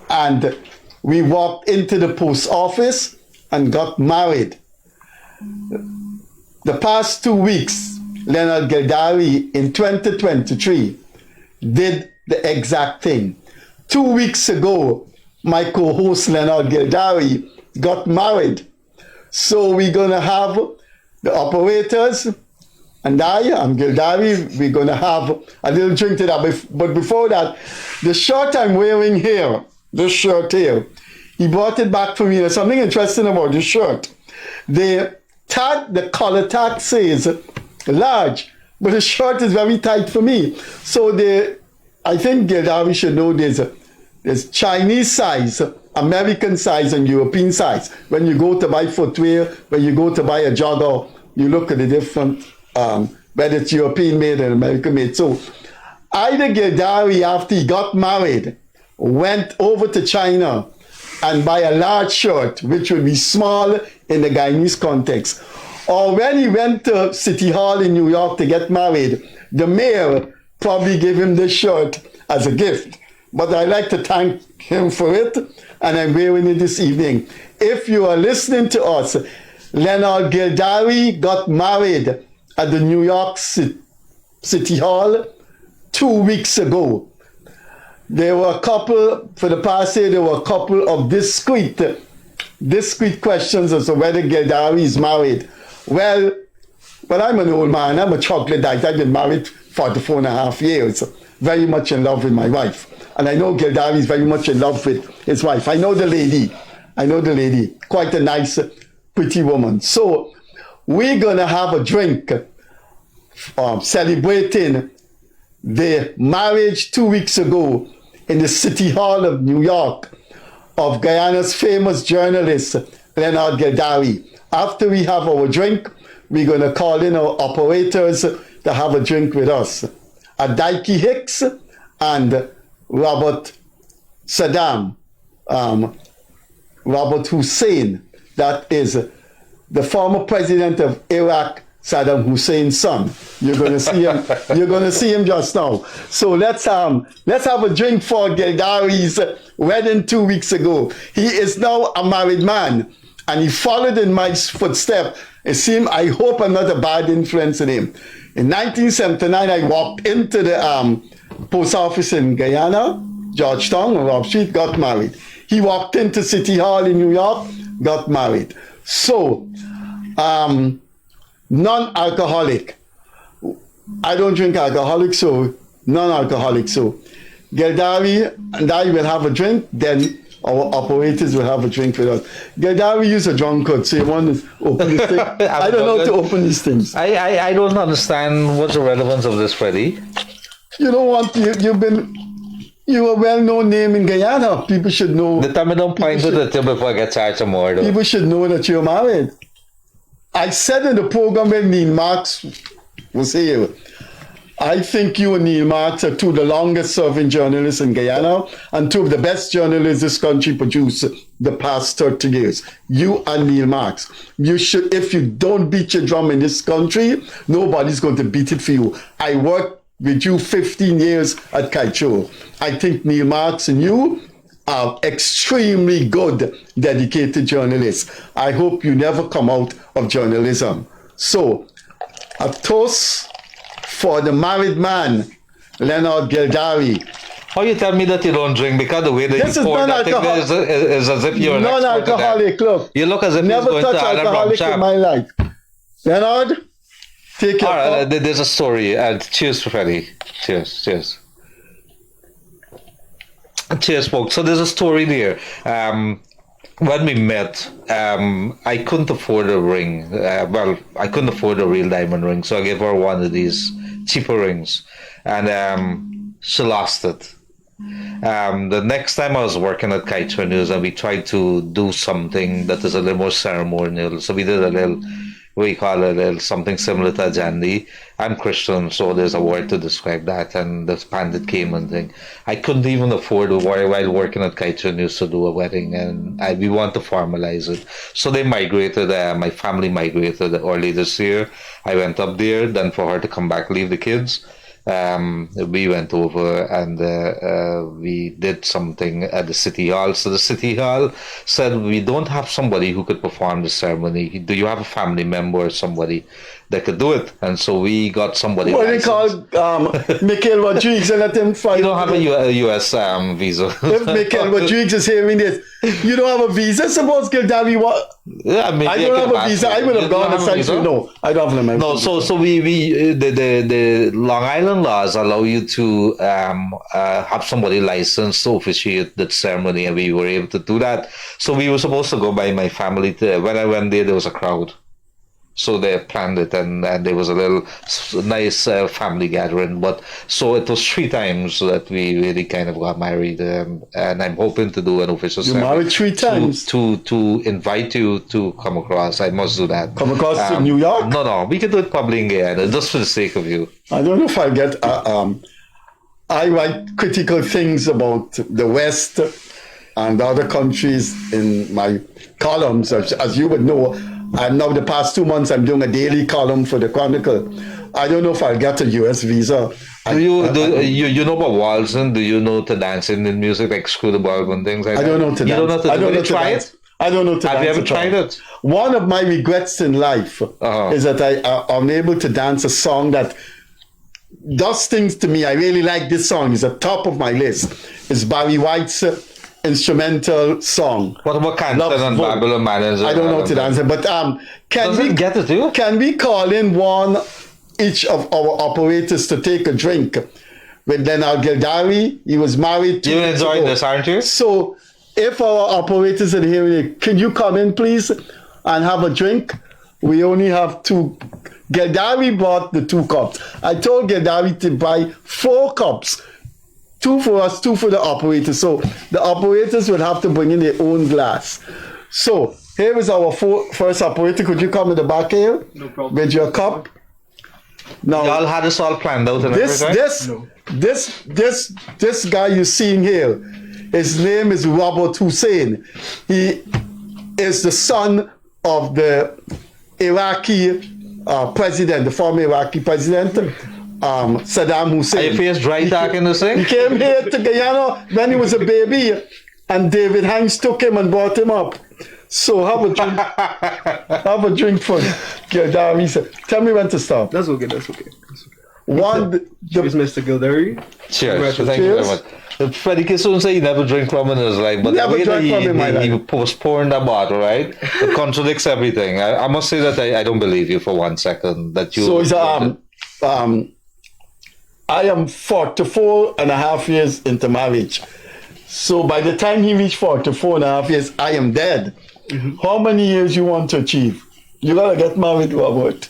and we walked into the post office and got married. The past 2 weeks, Leonard Gildarie in 2023 did the exact thing. 2 weeks ago, my co-host Leonard Gildarie got married. So we're gonna have the operators and I'm Gildarie, we're gonna have a little drink to that. But before that, the shirt I'm wearing here, this shirt here, he brought it back for me. There's something interesting about this shirt. The collar tag says large, but the shirt is very tight for me. So I think Gildarie should know there's Chinese size, American size, and European size. When you go to buy footwear, when you go to buy a jogger, you look at the different, whether it's European made or American made. So Ida Gildarie, after he got married, went over to China and buy a large shirt, which would be small in the Guyanese context. Or when he went to City Hall in New York to get married, the mayor probably gave him this shirt as a gift. But I'd like to thank him for it, and I'm wearing it this evening. If you are listening to us, Leonard Gildarie got married at the New York City Hall 2 weeks ago. There were a couple, for the past year, there were a couple of discreet questions as to whether Gildarie is married. Well, I'm an old man. I'm a chocolate diet. I've been married 44 and a half years. Very much in love with my wife. And I know Gildarie is very much in love with his wife. I know the lady. Quite a nice, pretty woman. So we're going to have a drink celebrating the marriage 2 weeks ago in the City Hall of New York of Guyana's famous journalist, Leonard Gildarie. After we have our drink, we're going to call in our operators to have a drink with us. Adaiki Hicks and Robert Saddam, Robert Hussein, that is the former president of Iraq, Saddam Hussein's son. You're going to see him. You're going to see him just now. So let's have a drink for Gildarie's wedding 2 weeks ago. He is now a married man, and he followed in my footsteps. It seemed, I hope I'm not a bad influence on him. In 1979, I walked into the post office in Guyana, Georgetown, on Rob Street, got married. He walked into City Hall in New York, got married. So, non-alcoholic. I don't drink alcoholic, so non-alcoholic. So, Gildarie and I will have a drink, then our operators will have a drink with us. Gildarie, you're a drunkard, so you want to open this thing? I don't know how to open these things. I don't understand what's the relevance of this, Freddie. You don't want, you're a well-known name in Guyana. People should know. The time I don't point to the tip before I get charged some more. Though. People should know that you're married. I said in the program when Neil Marks was here, I think you and Neil Marks are two of the longest serving journalists in Guyana and two of the best journalists this country produced the past 30 years. You and Neil Marks. You should, if you don't beat your drum in this country, nobody's going to beat it for you. I worked with you 15 years at Kaicho. I think Neil Marks and you are extremely good, dedicated journalists. I hope you never come out of journalism. So, a toast for the married man, Leonard Gildarie. How you tell me that you don't drink? Because the way that This you is pour that thing non-alcoholic. is as if you're an expert at that. Non-alcoholic, look. You look as if Never you're going touch to Alan alcoholic Rum in my life. Leonard, take your All right, cup. there's a story. Cheers, Freddie. Cheers. Cheers, folks. So there's a story there. When we met, I couldn't afford a ring. I couldn't afford a real diamond ring, so I gave her one of these cheaper rings, and she lost it. The next time I was working at Kaicho News, and we tried to do something that is a little more ceremonial. So we did a little, we call it a little something similar to a jandy. I'm Christian, so there's a word to describe that, and this pandit came and thing. I couldn't even afford while working at Kaicho News to do a wedding, and we want to formalize it. So they migrated, my family migrated early this year. I went up there, then for her to come back, leave the kids. We went over and we did something at the city hall. So the city hall said, we don't have somebody who could perform the ceremony. Do you have a family member or somebody that could do it? And so we got somebody. What do they call Mikhail Rodriguez and let him fight? You don't have a US visa. If Mikhail Rodriguez is hearing this, you don't have a visa? Suppose Gildarie what? Yeah, I don't have a visa. I would have gone essentially. No, I don't have a No, so the Long Island laws allow you to have somebody licensed to officiate the ceremony, and we were able to do that. So we were supposed to go by my family. When I went there was a crowd. So they planned it, and there was a little nice family gathering. But so it was 3 times that we really kind of got married, and I'm hoping to do an official ceremony. You married 3 times? To invite you to come across. I must do that. Come across to New York? No, we can do it probably in Guyana, just for the sake of you. I don't know if I'll get... I write critical things about the West and other countries in my columns, as you would know. And now the past 2 months, I'm doing a daily column for the Chronicle. I don't know if I'll get a US visa. You know about waltzing? Do you know to dance in music, like screw the bulb and things like that? I don't know to dance. You don't know to I don't know to try dance. it? I don't know to dance. Have you ever tried it? One of my regrets in life is that I'm able to dance a song that does things to me. I really like this song. It's at the top of my list. It's Barry White's instrumental song. What about Canton and Babylon Manners? I don't know to dance it, but can we call in one each of our operators to take a drink with Leonard Gildarie? He was married. You're enjoying this, aren't you? So if our operators are here, can you come in, please, and have a drink? We only have 2. Gildarie bought the 2 cups. I told Gildarie to buy 4 cups. 2 for us, 2 for the operators. So the operators would have to bring in their own glass. So here is our first operator. Could you come to the back here? No problem. With your cup? Now, y'all had this all planned out and everything? This guy you're seeing here, his name is Robert Hussein. He is the son of the Iraqi president, the former Iraqi president, Saddam Hussein. Are your face dry talking this thing? He came here to Guyana when he was a baby, and David Hines took him and brought him up. So have a drink. Have a drink for Gildarie. Tell me when to stop. That's okay. One, Cheers, Mr. Gildarie. Cheers. Thank you very much. Freddie Kissoon said he never drank rum in his life, but Never the way that drank rum in my he life. was pouring that bottle, right? It contradicts everything. I must say that I don't believe you for 1 second. That you. So it's I am 44 and a half years into marriage. So by the time he reached 44 and a half years, I am dead. How many years you want to achieve? You gotta get married, Robert.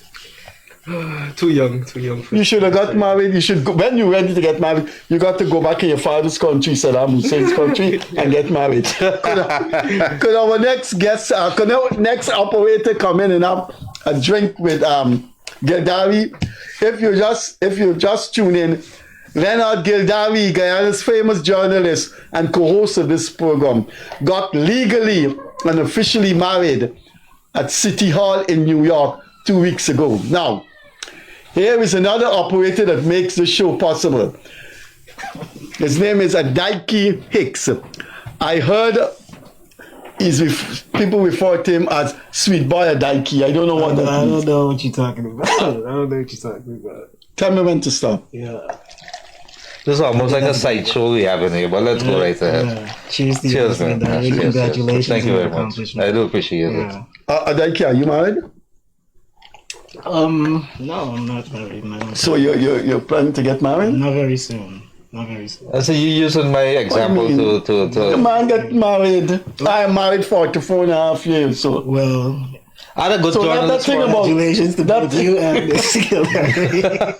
Too young for You should have got married. You should go, when you're ready to get married, you got to go back in your father's country, Saddam Hussein's country, and get married. Could our next guest, could our next operator come in and have a drink with Gildarie? If you just tune in, Leonard Gildarie, Guyana's famous journalist and co-host of this program, got legally and officially married at City Hall in New York 2 weeks ago. Now, here is another operator that makes the show possible. His name is Adaiki Hicks. I heard people refer to him as Sweet Boy Adaiki. I don't know what that I means. don't know what you're talking about. Tell me when to stop. Yeah. This is almost like a sideshow we have in here, but let's go right ahead. Yeah. Cheers to you, Cheers, Mr. man. Gildarie. Cheers, Congratulations. Thank you on very your much. accomplishment. I do appreciate it. Yeah. Adaiki, are you married? No, I'm not married, man. So you're planning to get married? Not very soon. So you using my example The to man get married. I am married for 44 and a half years. So Well, I had a good So that journalist thing friend. about- congratulations to that- both you and Mr. Gildarie.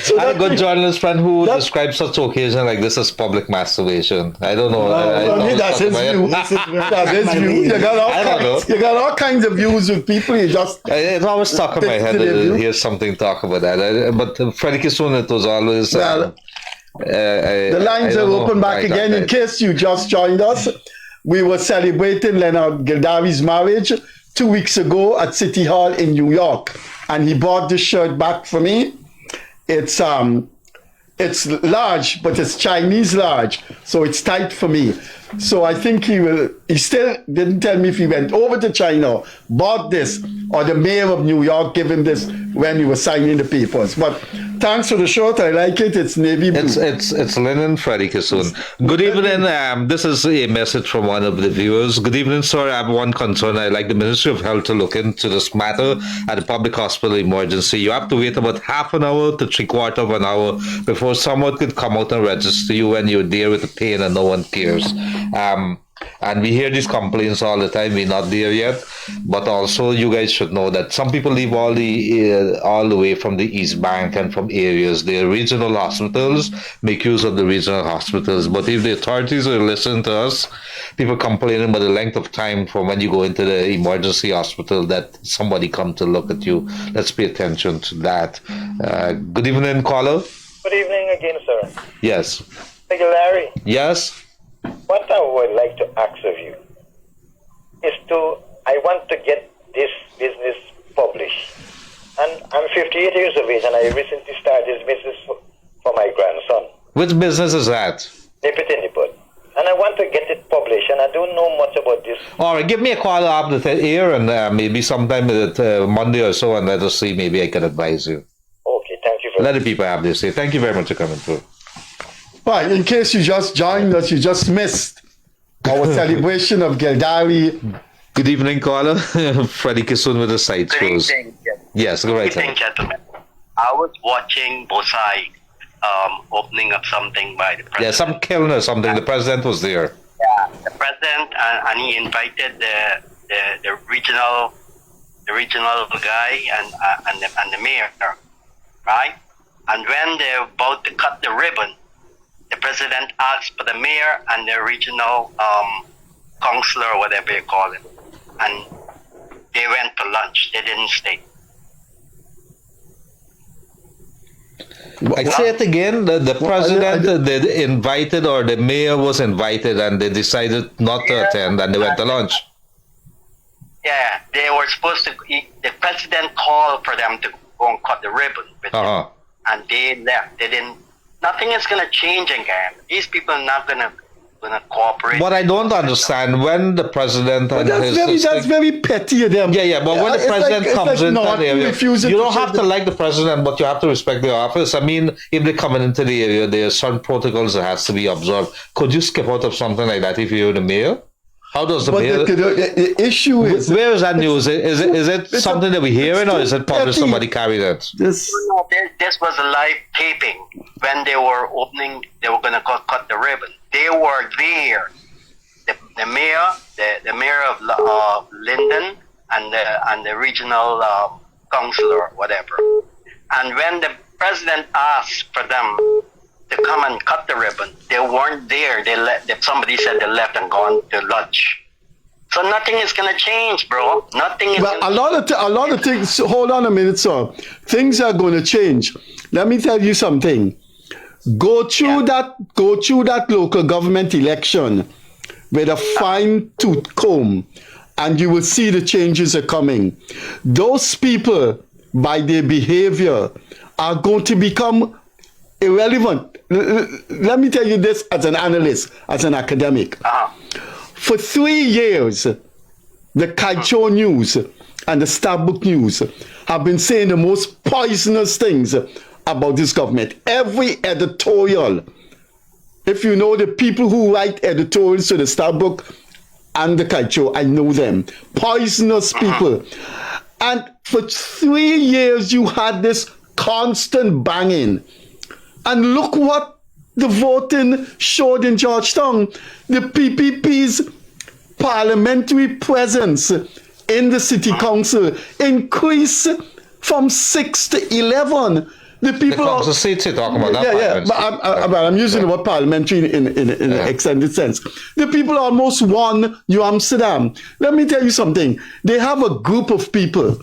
so I had a that good thing- journalist friend who that- describes such occasion like this as public masturbation. I don't know. that's his view. That's his view. You got all I don't know. kinds. You got all kinds of views with people. You just It always stuck in my head. Did you? Here's something talk about that. But Freddie Kissoon, it was always. Well, the lines are open back again. In case you just joined us, we were celebrating Leonard Gildarie's marriage 2 weeks ago at City Hall in New York, and he bought this shirt back for me. It's large, but it's Chinese large, so it's tight for me. So I think he still didn't tell me if he went over to China, bought this, or the mayor of New York gave him this when he was signing the papers. But thanks for the shirt, I like it. It's navy blue. It's linen, Freddie Kissoon. Good evening. This is a message from one of the viewers. Good evening, sir. I have one concern. I'd like the Ministry of Health to look into this matter at the public hospital emergency. You have to wait about half an hour to 3/4 of an hour before someone could come out and register you when you're there with the pain and no one cares. And we hear these complaints all the time. We're not there yet, but also you guys should know that some people leave all the way from the East Bank and from areas. The regional hospitals make use of the regional hospitals. But if the authorities are listening to us, people complaining about the length of time from when you go into the emergency hospital that somebody come to look at you. Let's pay attention to that. Good evening, caller. Good evening again, sir. Yes. Mr. Larry, Yes. what I would like to ask of you is I want to get this business published. And I'm 58 years of age, and I recently started this business for my grandson, Which business is that? Nipit. And I want to get it published, and I don't know much about this. All right, give me a call after the air and maybe sometime Monday or so, and let us see. Maybe I can advise you. Okay, thank you very Let much. the people have their say. Thank you very much for coming through. Right, in case you just joined us, you just missed our celebration of Gildarie. Good evening, caller. Freddie Kissoon with the side shows. Yes, go right Good evening, ahead. gentlemen. I was watching Bosai opening up something by the president. Yeah, some killing or something. The president was there. Yeah, the president, and he invited the regional guy and the mayor, right? And when they're about to cut the ribbon, the president asked for the mayor and the regional counselor, or whatever you call it, and they went to lunch. They didn't stay. I say it again. The president, they invited, or the mayor was invited, and they decided not to attend, and they went to lunch. Yeah, they were supposed to. The president called for them to go and cut the ribbon, and they left. They didn't. Nothing is going to change again. These people are not going to gonna cooperate. What I don't understand, when the president and That's very petty of them. Yeah, but when the It's president it's comes into not the area, refusing you to don't have change to like the president, but you have to respect the office. I mean, if they're coming into the area, there are certain protocols that has to be observed. Could you skip out of something like that if you're the mayor? How does the But mayor... the issue is... Where is that news? Is it something that we're hearing, or is it published? petty. Somebody carried it? This, No, this was a live taping when they were opening. They were gonna cut the ribbon. They were there. The mayor of Linden, and the regional councilor, whatever. And when the president asked for them to come and cut the ribbon, they weren't there. Somebody said they left and gone to lunch. So nothing is gonna change, bro. Nothing is. well, a lot of things. Hold on a minute, sir. Things are going to change. Let me tell you something. Go through that local government election with a fine-tooth comb, and you will see the changes are coming. Those people, by their behavior, are going to become irrelevant. Let me tell you this as an analyst, as an academic. For 3 years, the Kaicho News and the Starbuck News have been saying the most poisonous things about this government. Every editorial, if you know the people who write editorials to the Starbuck and the Kaicho, I know them. Poisonous people. And for 3 years, you had this constant banging. And look what the voting showed in Georgetown. The PPP's parliamentary presence in the city council increased from 6 to 11. The people The seats you're talking about. but I'm using the word parliamentary in an extended sense. The people almost won New Amsterdam. Let me tell you something. They have a group of people,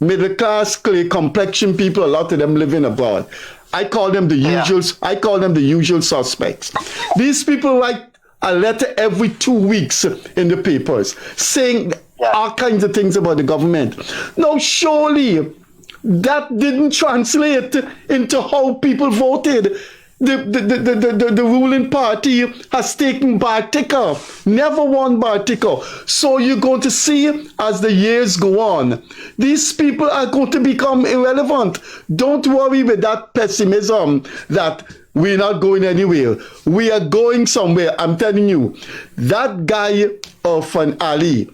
middle class, clay complexion people. A lot of them living abroad. I call them the usuals. I call them the usual suspects. These people write a letter every 2 weeks in the papers saying all kinds of things about the government. Now, surely that didn't translate into how people voted. The ruling party has taken Bartica, never won Bartica. So you're going to see as the years go on, these people are going to become irrelevant. Don't worry with that pessimism that we're not going anywhere. We are going somewhere. I'm telling you, that guy of an Ali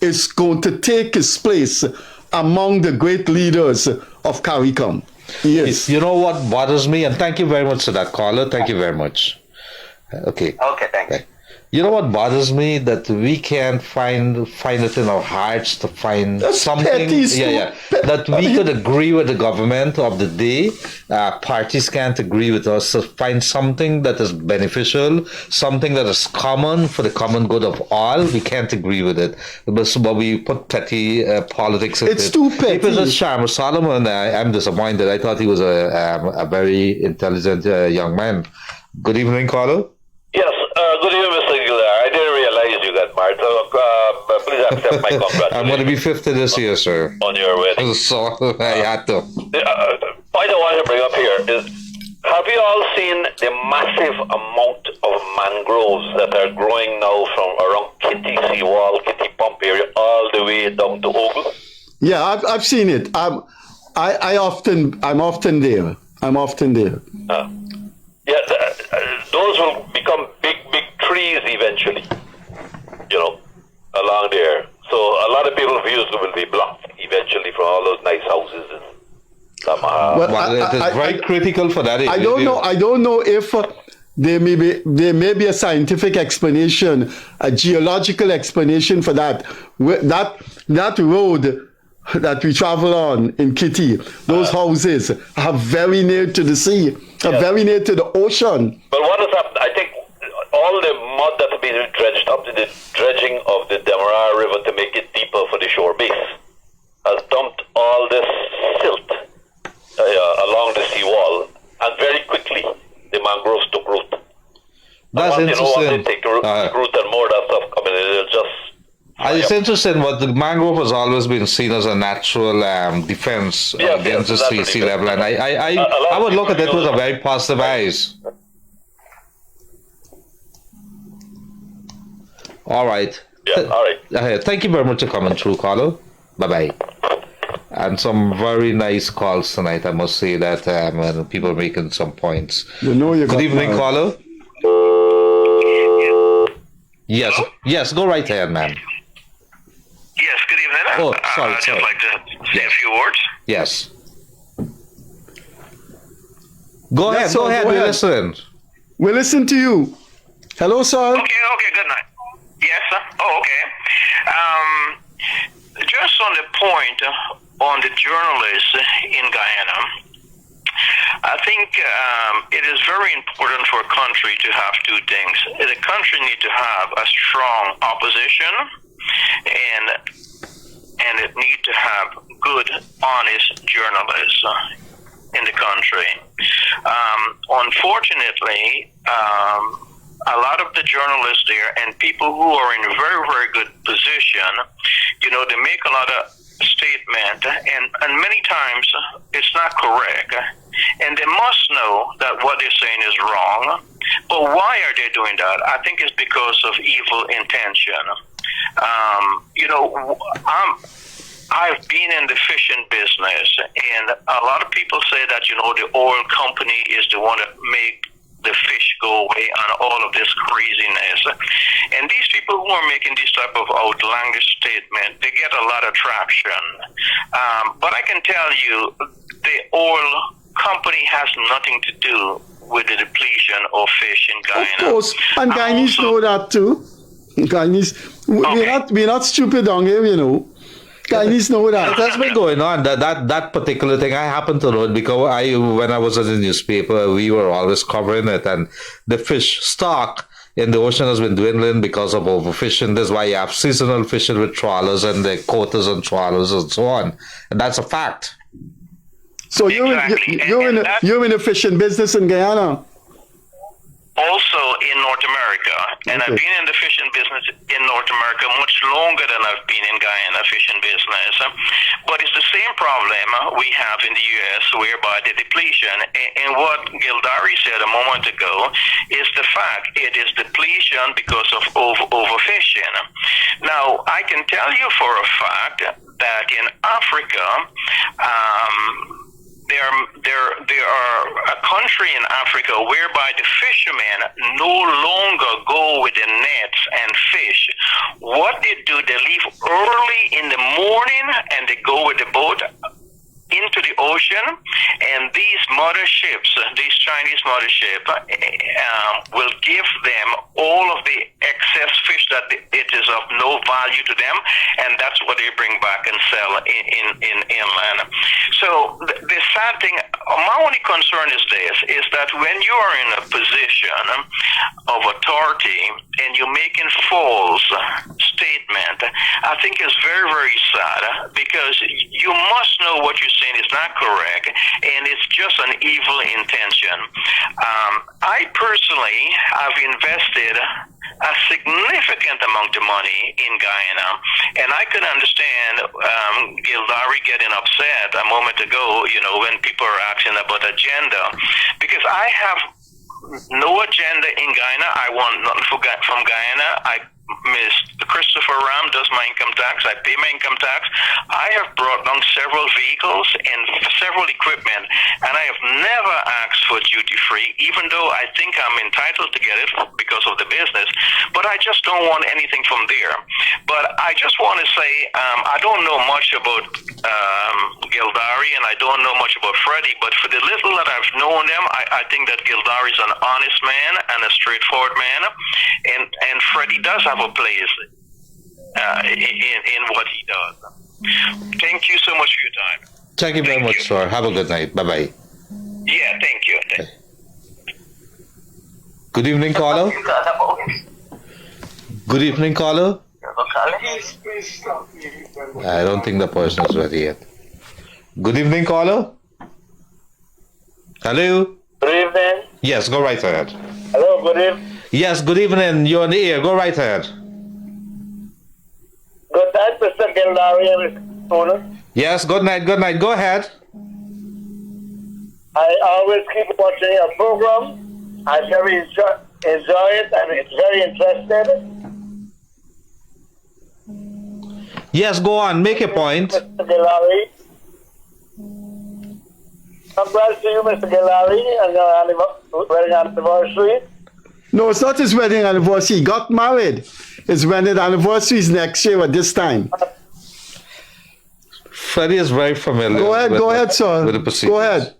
is going to take his place among the great leaders of CARICOM. Yes. You know what bothers me? And thank you very much to that caller. Thank you very much. Okay. Okay, thanks. Okay. You know what bothers me? That we can't find it in our hearts to find something. That we could agree with the government of the day. Parties can't agree with us to find something that is beneficial, something that is common for the common good of all. We can't agree with it, but we put petty politics. It's too petty. It was a charm. Solomon, I'm disappointed. I thought he was a very intelligent young man. Good evening, caller. Yes, good evening, Mr. Gildarie. I didn't realize you got married, so please accept my congratulations. I'm going to be 50 this year, sir. On your wedding. So I had to. Point I want to bring up here is, have you all seen the massive amount of mangroves that are growing now from around Kitty Seawall, Kitty Pump area, all the way down to Ogle? Yeah, I've seen it. I'm often there. Those will become big trees eventually, along there. So a lot of people's views will be blocked eventually from all those nice houses in Lamaha. It is very critical for that. I don't know if there may be a scientific explanation, a geological explanation for that. That road that we travel on in Kitty, those houses are very near to the sea, very near to the ocean. But what has happened, I think all the mud that's been dredged up to the dredging of the Demerara River to make it deeper for the shore base has dumped all this silt along the seawall, and very quickly the mangroves took root. That's interesting. Once they take root and more of that stuff coming in, it'll just... It's interesting, but the mangrove has always been seen as a natural defense against the sea level, and I would look at it with a very positive eyes. All right. Yeah, all right. Thank you very much for coming through, caller. Bye-bye. And some very nice calls tonight, I must say that, and people are making some points. You know you Good got evening, married. caller. Yes, yes, go right ahead, ma'am. Yes, good evening. Oh, sorry, I'd sorry. just like to say a few words. Yes. Go Yes, ahead, sir, go ahead, go we're ahead. listening. We listen to you. Hello, sir. Okay, good night. Yes, sir. Oh, okay. Just on the point on the journalists in Guyana, I think it is very important for a country to have two things. The country needs to have a strong opposition, and it needs to have good, honest journalists in the country. Unfortunately, a lot of the journalists there and people who are in a very, very good position, they make a lot of statement, and many times it's not correct, and they must know that what they're saying is wrong. But why are they doing that? I think it's because of evil intention. I've been in the fishing business, and a lot of people say that the oil company is the one that make the fish go away and all of this craziness. And these people who are making this type of outlandish statement, they get a lot of traction. But I can tell you, the oil company has nothing to do with the depletion of fish in Guyana. Of course, and Guyanese know that too. Guyanese, we're not stupid down here, Guyanese know that. That's been going on. That particular thing, I happen to know it because when I was in the newspaper, we were always covering it, and the fish stock in the ocean has been dwindling because of overfishing. That's why you have seasonal fishing with trawlers and the quotas and trawlers and so on, and that's a fact. So you're in the fishing business in Guyana. Also in North America, and I've been in the fishing business in North America much longer than I've been in Guyana fishing business. But it's the same problem we have in the U.S. whereby the depletion, and what Gildarie said a moment ago, is the fact it is depletion because of overfishing. Now, I can tell you for a fact that in Africa, there are a country in Africa whereby the fishermen no longer go with the nets and fish. What they do, they leave early in the morning and they go with the boat into the ocean, and these motherships, these Chinese motherships, will give them all of the excess fish that it is of no value to them, and that's what they bring back and sell in inland. So the sad thing, my only concern is this, is that when you are in a position of authority and you're making false statement, I think it's very, very sad, because you must know what you're saying is not correct, and it's just an evil intention. I personally have invested a significant amount of money in Guyana, and I could understand Gildarie getting upset a moment ago, when people are asking about agenda, because I have no agenda in Guyana. I want nothing from Guyana. Mr. Christopher Ram does my income tax. I pay my income tax. I have brought down several vehicles and several equipment, and I have never asked for duty-free, even though I think I'm entitled to get it because of the business, but I just don't want anything from there. But I just want to say, I don't know much about Gildarie, and I don't know much about Freddie, but for the little that I've known them, I think that Gildarie is an honest man and a straightforward man, and Freddie does have a place in what he does. Thank you so much for your time. Thank you very much, sir. Have a good night. Bye-bye. Yeah, thank you. Good evening, caller. Good evening, caller. I don't think the person is ready yet. Good evening, caller. Hello. Good evening. Yes, go right ahead. Hello, good evening. Yes, good evening. You're on the air. Go right ahead. Good night, Mr. Gildarie and Mr. Tuna. Yes, good night. Good night. Go ahead. I always keep watching your program. I very enjoy it, and it's very interesting. Yes, go on. Make your point. Mr. Gildarie. Congrats to you, Mr. Gildarie, on your wedding anniversary. No, it's not his wedding anniversary. He got married. His wedding anniversary is next year at this time. Freddie is very familiar. Go ahead, sir. With the procedures. Go ahead.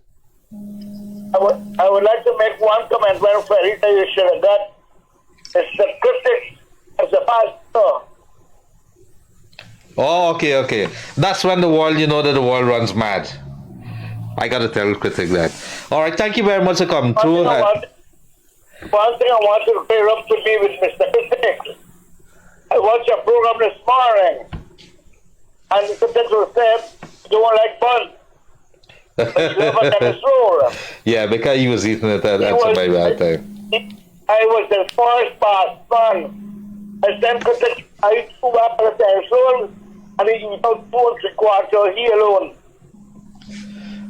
I would like to make one comment where Freddie said you should have got Mr. Critic as a pastor. Oh, okay. That's when the world, you know that the world runs mad. I gotta tell Critic that. All right, thank you very much for coming through. One thing I want you to clear up to me with Mr. Critic. I watched your program this morning, and the Critic said you don't like fun. But you have a tennis roll. Yeah, because he was eating it at a very bad time. I was the first pass fun. I sent Critic, I threw back the tennis roll, and he eat out 2 3/4 he alone.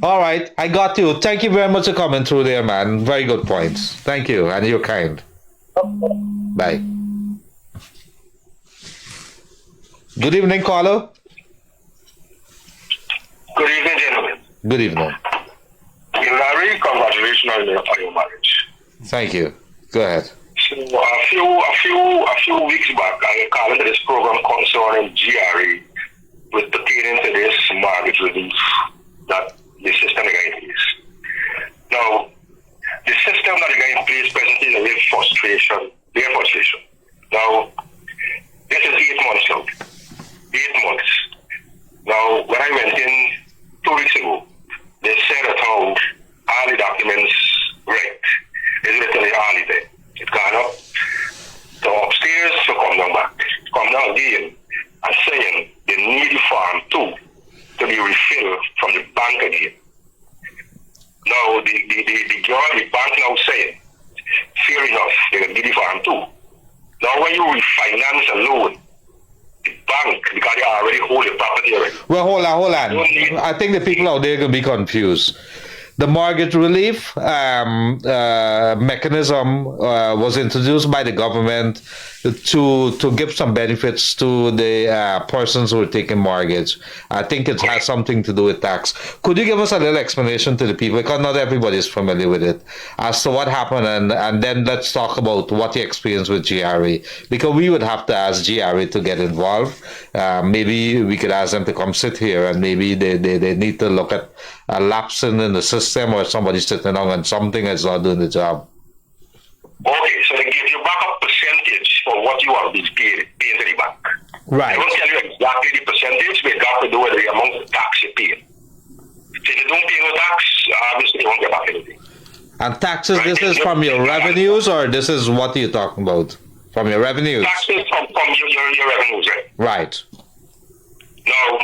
All right, I got you. Thank you very much for coming through there, man. Very good points. Thank you, and you're kind. Bye. Good evening, caller. Good evening, gentlemen. Good evening. Gildarie, congratulations on your marriage. Thank you. Go ahead. So a few weeks back, I called into this program concerning GRA with pertaining to this mortgage relief that the system is in place. Now, the system that is in place presently is a real frustration. Now, this is 8 months now. 8 months. Now, when I went in 2 weeks ago, they said that how all the documents right is literally all is there. It gone up to upstairs to come down back. Come down again and saying they need the form 2 to be refilled from the bank again. Now the bank now saying, fair enough, they will give the form 2. Now when you refinance a loan, the bank, because they already hold the property already. Well, hold on. I think the people out there are going to be confused. The mortgage relief mechanism was introduced by the government to give some benefits to the persons who are taking mortgage. I think it has something to do with tax. Could you give us a little explanation to the people, because not everybody is familiar with it, as to what happened, and then let's talk about what you experienced with GRA, because we would have to ask GRA to get involved. Maybe we could ask them to come sit here, and maybe they need to look at a lapsing in the system, or somebody sitting down on something that's not doing the job. Okay, so they give you back a percentage for what you have been paying to the bank. Right. They don't tell you exactly the percentage, but they have to do with the amount of tax you pay. So if you don't pay no tax, obviously you won't get back anything. And taxes, right? This is from your revenues, or this is what you're talking about? From your revenues? Taxes from your revenues, right? Right. Now,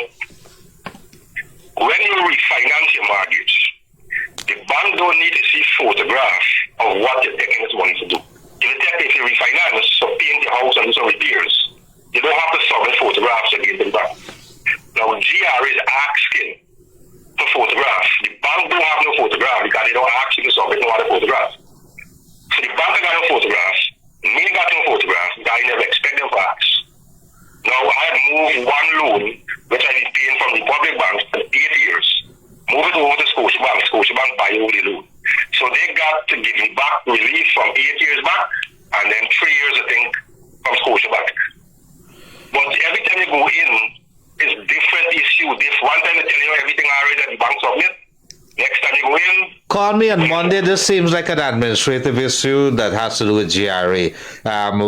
when you refinance your mortgage, the bank don't need to see photograph of what you're taking this money to do. If you refinance, so paint your house and do some repairs, you don't have to submit photographs and give them back. Now, GR is asking for photographs. The bank don't have no photograph because they don't ask you to submit no other photograph. So the bank got no photographs. Me got no photographs because I never expect them to ask. Now, I had moved one loan, which I been paying from the public bank for 8 years. Move it over to Scotiabank. Scotiabank buy over the loan. So they got to give me back relief from 8 years back, and then 3 years, I think, from Scotiabank. But every time you go in, it's different issue. One time they tell you everything already that the bank submit. Next time you go in, call me on Monday. This seems like an administrative issue that has to do with GRA.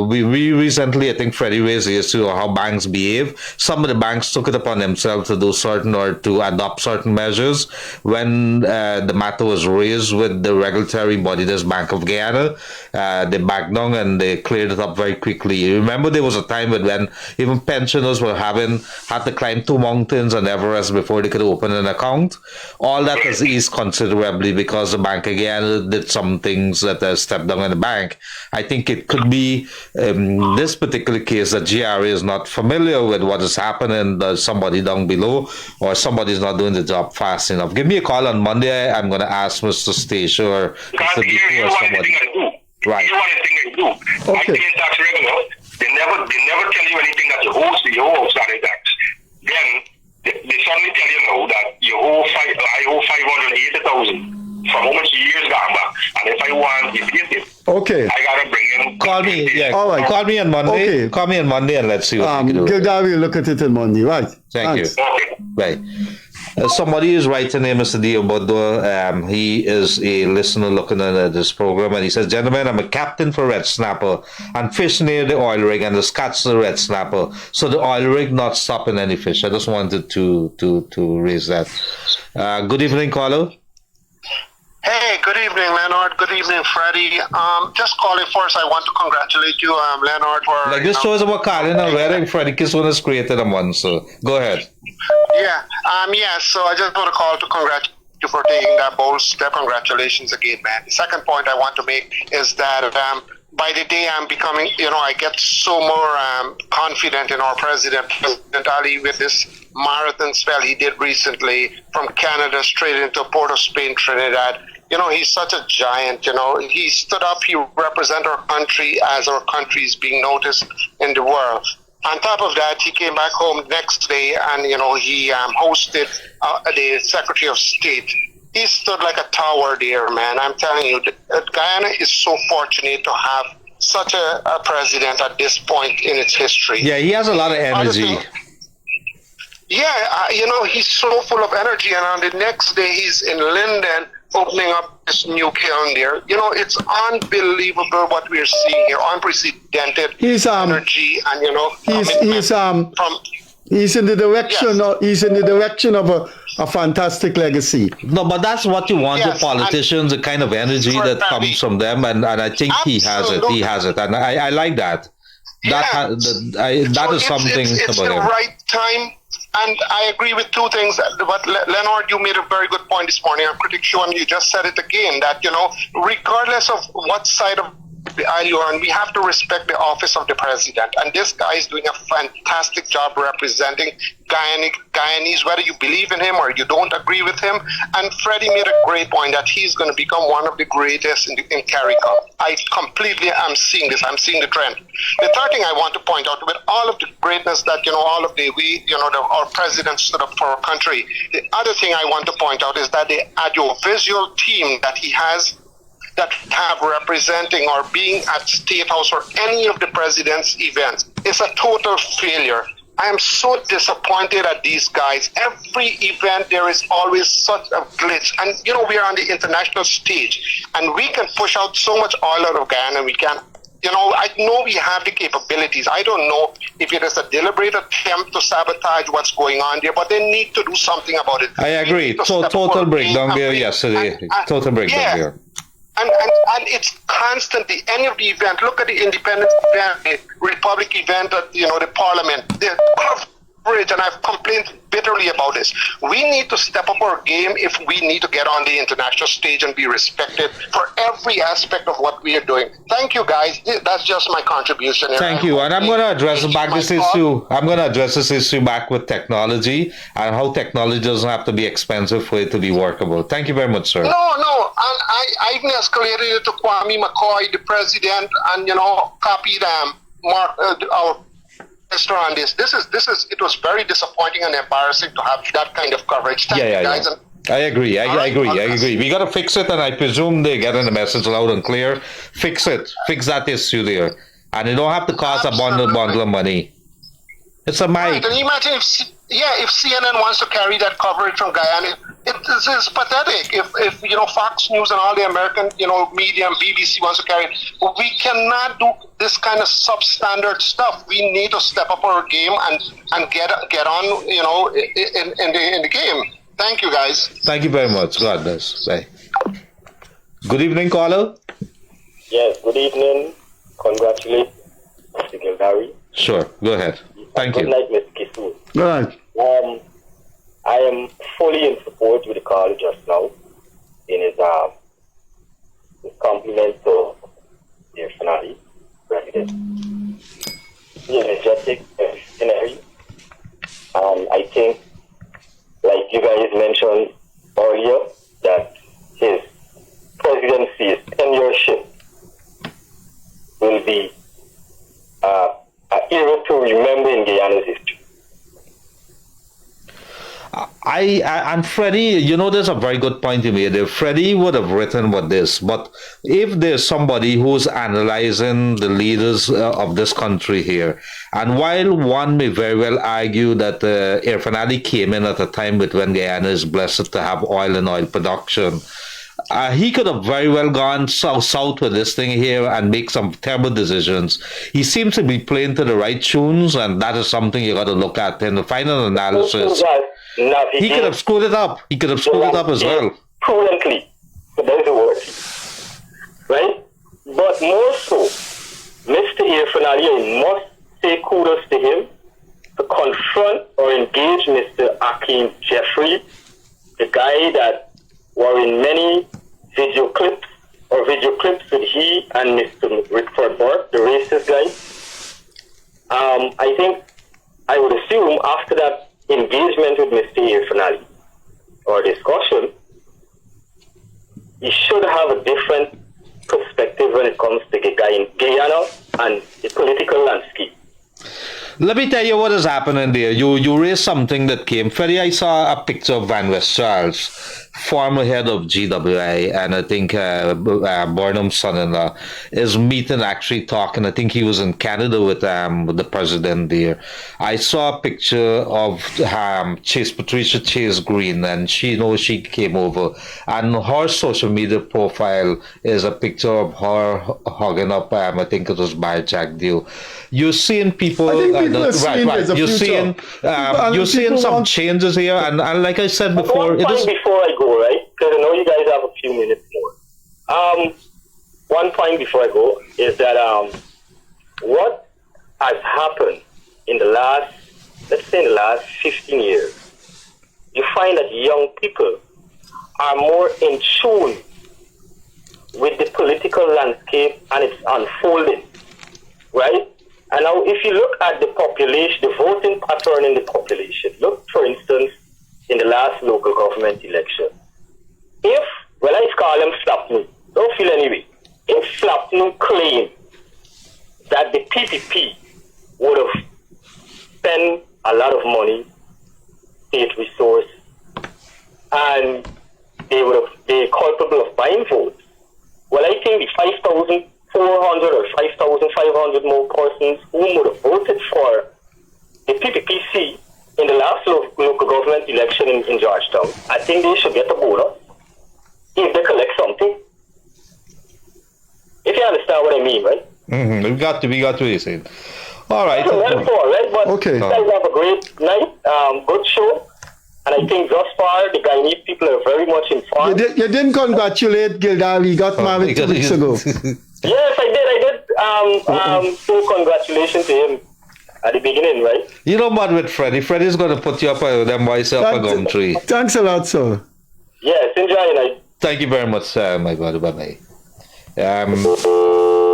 We recently, I think Freddie raised the issue of how banks behave. Some of the banks took it upon themselves to do certain or to adopt certain measures. When the matter was raised with the regulatory body, this Bank of Guyana, they backed down and they cleared it up very quickly. You remember there was a time when even pensioners were had to climb 2 mountains and Everest before they could open an account. All that has eased considerably because the Bank again did some things that stepped down in the bank. I think it could be this particular case that GRA is not familiar with what is happening. There's somebody down below, or somebody's not doing the job fast enough. Give me a call on Monday. I'm going to ask Mr. Station or Mr. DP or somebody. Right. You want anything they do. Okay. I pay tax regular. They never tell you anything that you owe, so you owe outstanding tax. then they suddenly tell you now that I owe 580,000 from how much years gone back, and if I want to get it, Okay. I gotta bring in. Call me, yeah. All right. Call me on Monday. Okay. Call me on Monday and let's see what we can do. Gildarie will look at it on Monday, right? Thank you. Okay. Right. Somebody is writing here, Mr. Diobodo. He is a listener looking at this program, and he says, "Gentlemen, I'm a captain for red snapper and fish near the oil rig, and the catch the red snapper. So the oil rig not stopping any fish." I just wanted to raise that. Good evening, caller. Hey, good evening, Leonard. Good evening, Freddie. Just calling first, I want to congratulate you, Leonard, for... Like this shows about Colin already. Freddie Kissoon has created a one, so go ahead. Yeah, so I just want to call to congratulate you for taking that bold step. Congratulations again, man. The second point I want to make is that by the day I'm becoming, I get so more confident in our President Ali, with this marathon spell he did recently from Canada straight into Port of Spain, Trinidad. He's such a giant, he stood up, he represented our country as our country is being noticed in the world. On top of that, he came back home next day and, he hosted the Secretary of State. He stood like a tower there, man. I'm telling you, Guyana is so fortunate to have such a president at this point in its history. Yeah, he has a lot of energy. He's so full of energy, and on the next day, he's in Linden opening up this new kiln there. It's unbelievable what we're seeing here, unprecedented energy and he's in the direction. Yes. He's in the direction of a fantastic legacy. No, but that's what you want with politicians, the kind of energy that comes from them, and I think he has it. He has it, and I like that. That is something it's about the him. right time. And I agree with two things. But Leonard, you made a very good point this morning. I'm pretty sure, and you just said it again, that, regardless of what side of the aisle you're on, we have to respect the office of the president. And this guy is doing a fantastic job representing Guyanese, whether you believe in him or you don't agree with him. And Freddie made a great point that he's going to become one of the greatest in CARICOM. I completely am seeing this. I'm seeing the trend. The third thing I want to point out, with all of the greatness that, all of our president stood up for our country, the other thing I want to point out is that the audiovisual team that he has, that have representing or being at State House or any of the president's events, is a total failure. I am so disappointed at these guys. Every event, there is always such a glitch. And, we are on the international stage, and we can push out so much oil out of Guyana. We can, I know we have the capabilities. I don't know if it is a deliberate attempt to sabotage what's going on there, but they need to do something about it. I agree. Total breakdown there yesterday. Total breakdown there. And it's constantly, any of the event, look at the independence event, the Republic event at, the Parliament, the coverage, and I've complained bitterly about this. We need to step up our game if we need to get on the international stage and be respected for every aspect of what we are doing. Thank you, guys. That's just my contribution. Thank you. And I'm going to address this issue. I'm going to address this issue back with technology and how technology doesn't have to be expensive for it to be workable. Thank you very much, sir. No. And I even escalated it to Kwame McCoy, the president, and, copied our minister on this. It was very disappointing and embarrassing to have that kind of coverage. Thank you, guys. Yeah. I agree. I agree. We got to fix it, and I presume they're getting the message loud and clear. Fix it. Fix that issue there. And it don't have to cost a bundle of money. It's a mic. Right. And imagine if CNN wants to carry that coverage from Guyana, it is pathetic. If Fox News and all the American media and BBC wants to carry it, we cannot do this kind of substandard stuff. We need to step up our game and get on in the game. Thank you, guys. Thank you very much. God bless. Bye. Good evening, caller. Yes. Good evening. Congratulations, Mr. Gildarie. Sure. Go ahead. Thank you. Good night, Mr. Kissoon. Good night. I am fully in support with the caller just now in his compliment to the finale president. He is energetic, visionary, and I think, like you guys mentioned earlier, that his presidency, his tenureship, will be an era to remember in Guyana's history. and Freddie, there's a very good point you made there. Freddie would have written what this, but if there's somebody who's analyzing the leaders of this country here, and while one may very well argue that Irfan Ali came in at a time when Guyana is blessed to have oil and oil production, he could have very well gone south with this thing here and make some terrible decisions. He seems to be playing to the right tunes, and that is something you got to look at in the final analysis. He could have screwed it up. He could have screwed it up as well. Prudently, that is the word. Right? But more so, Mr. Irfan Ali, I must say kudos to him to confront or engage Mr. Akeem Jeffrey, the guy that were in many video clips with he and Mr. Rickford Burke, the racist guy. I think I would assume after that engagement with Mr. Irfan Ali or discussion, he should have a different perspective when it comes to Guyana and the political landscape. Let me tell you what is happening there. You raised something that came. Freddie, I saw a picture of Van West Charles, former head of GWI, and I think Burnham's son-in-law is meeting, actually talking. I think he was in Canada with the president there. I saw a picture of Patricia Chase Green, and she came over, and her social media profile is a picture of her hugging up, I think it was by Jack Dew. You're seeing people, right. You're seeing some changes here, and like I said before, before I go, right? Because I know you guys have a few minutes more. One point before I go is that what has happened in the last, let's say in the last 15 years, you find that young people are more in tune with the political landscape and its unfolding, right? And now if you look at the population, the voting pattern in the population, look, for instance, in the last local government election. If, well, I call them Flapnoo, don't feel anyway. If Flapnoo claimed that the PPP would have spent a lot of money, state resource, and they're capable of buying votes, well, I think the 5,400 or 5,500 more persons who would have voted for the PPPC in the last local government election in Georgetown, I think they should get a bonus if they collect something. If you understand what I mean, right? We got to what you're saying. All right. So that's all, right? But okay. You guys have a great night, good show. And I think thus far, the Guyanese people are very much informed. You didn't congratulate Gildarie. He got married 2 weeks ago. Yes, I did. So congratulations to him at the beginning, right? You know what with Freddie? Freddie's going to put you up with them boys up a gum tree. Thanks a lot, sir. Yes, enjoy your night. Thank you very much, my brother. Bye-bye.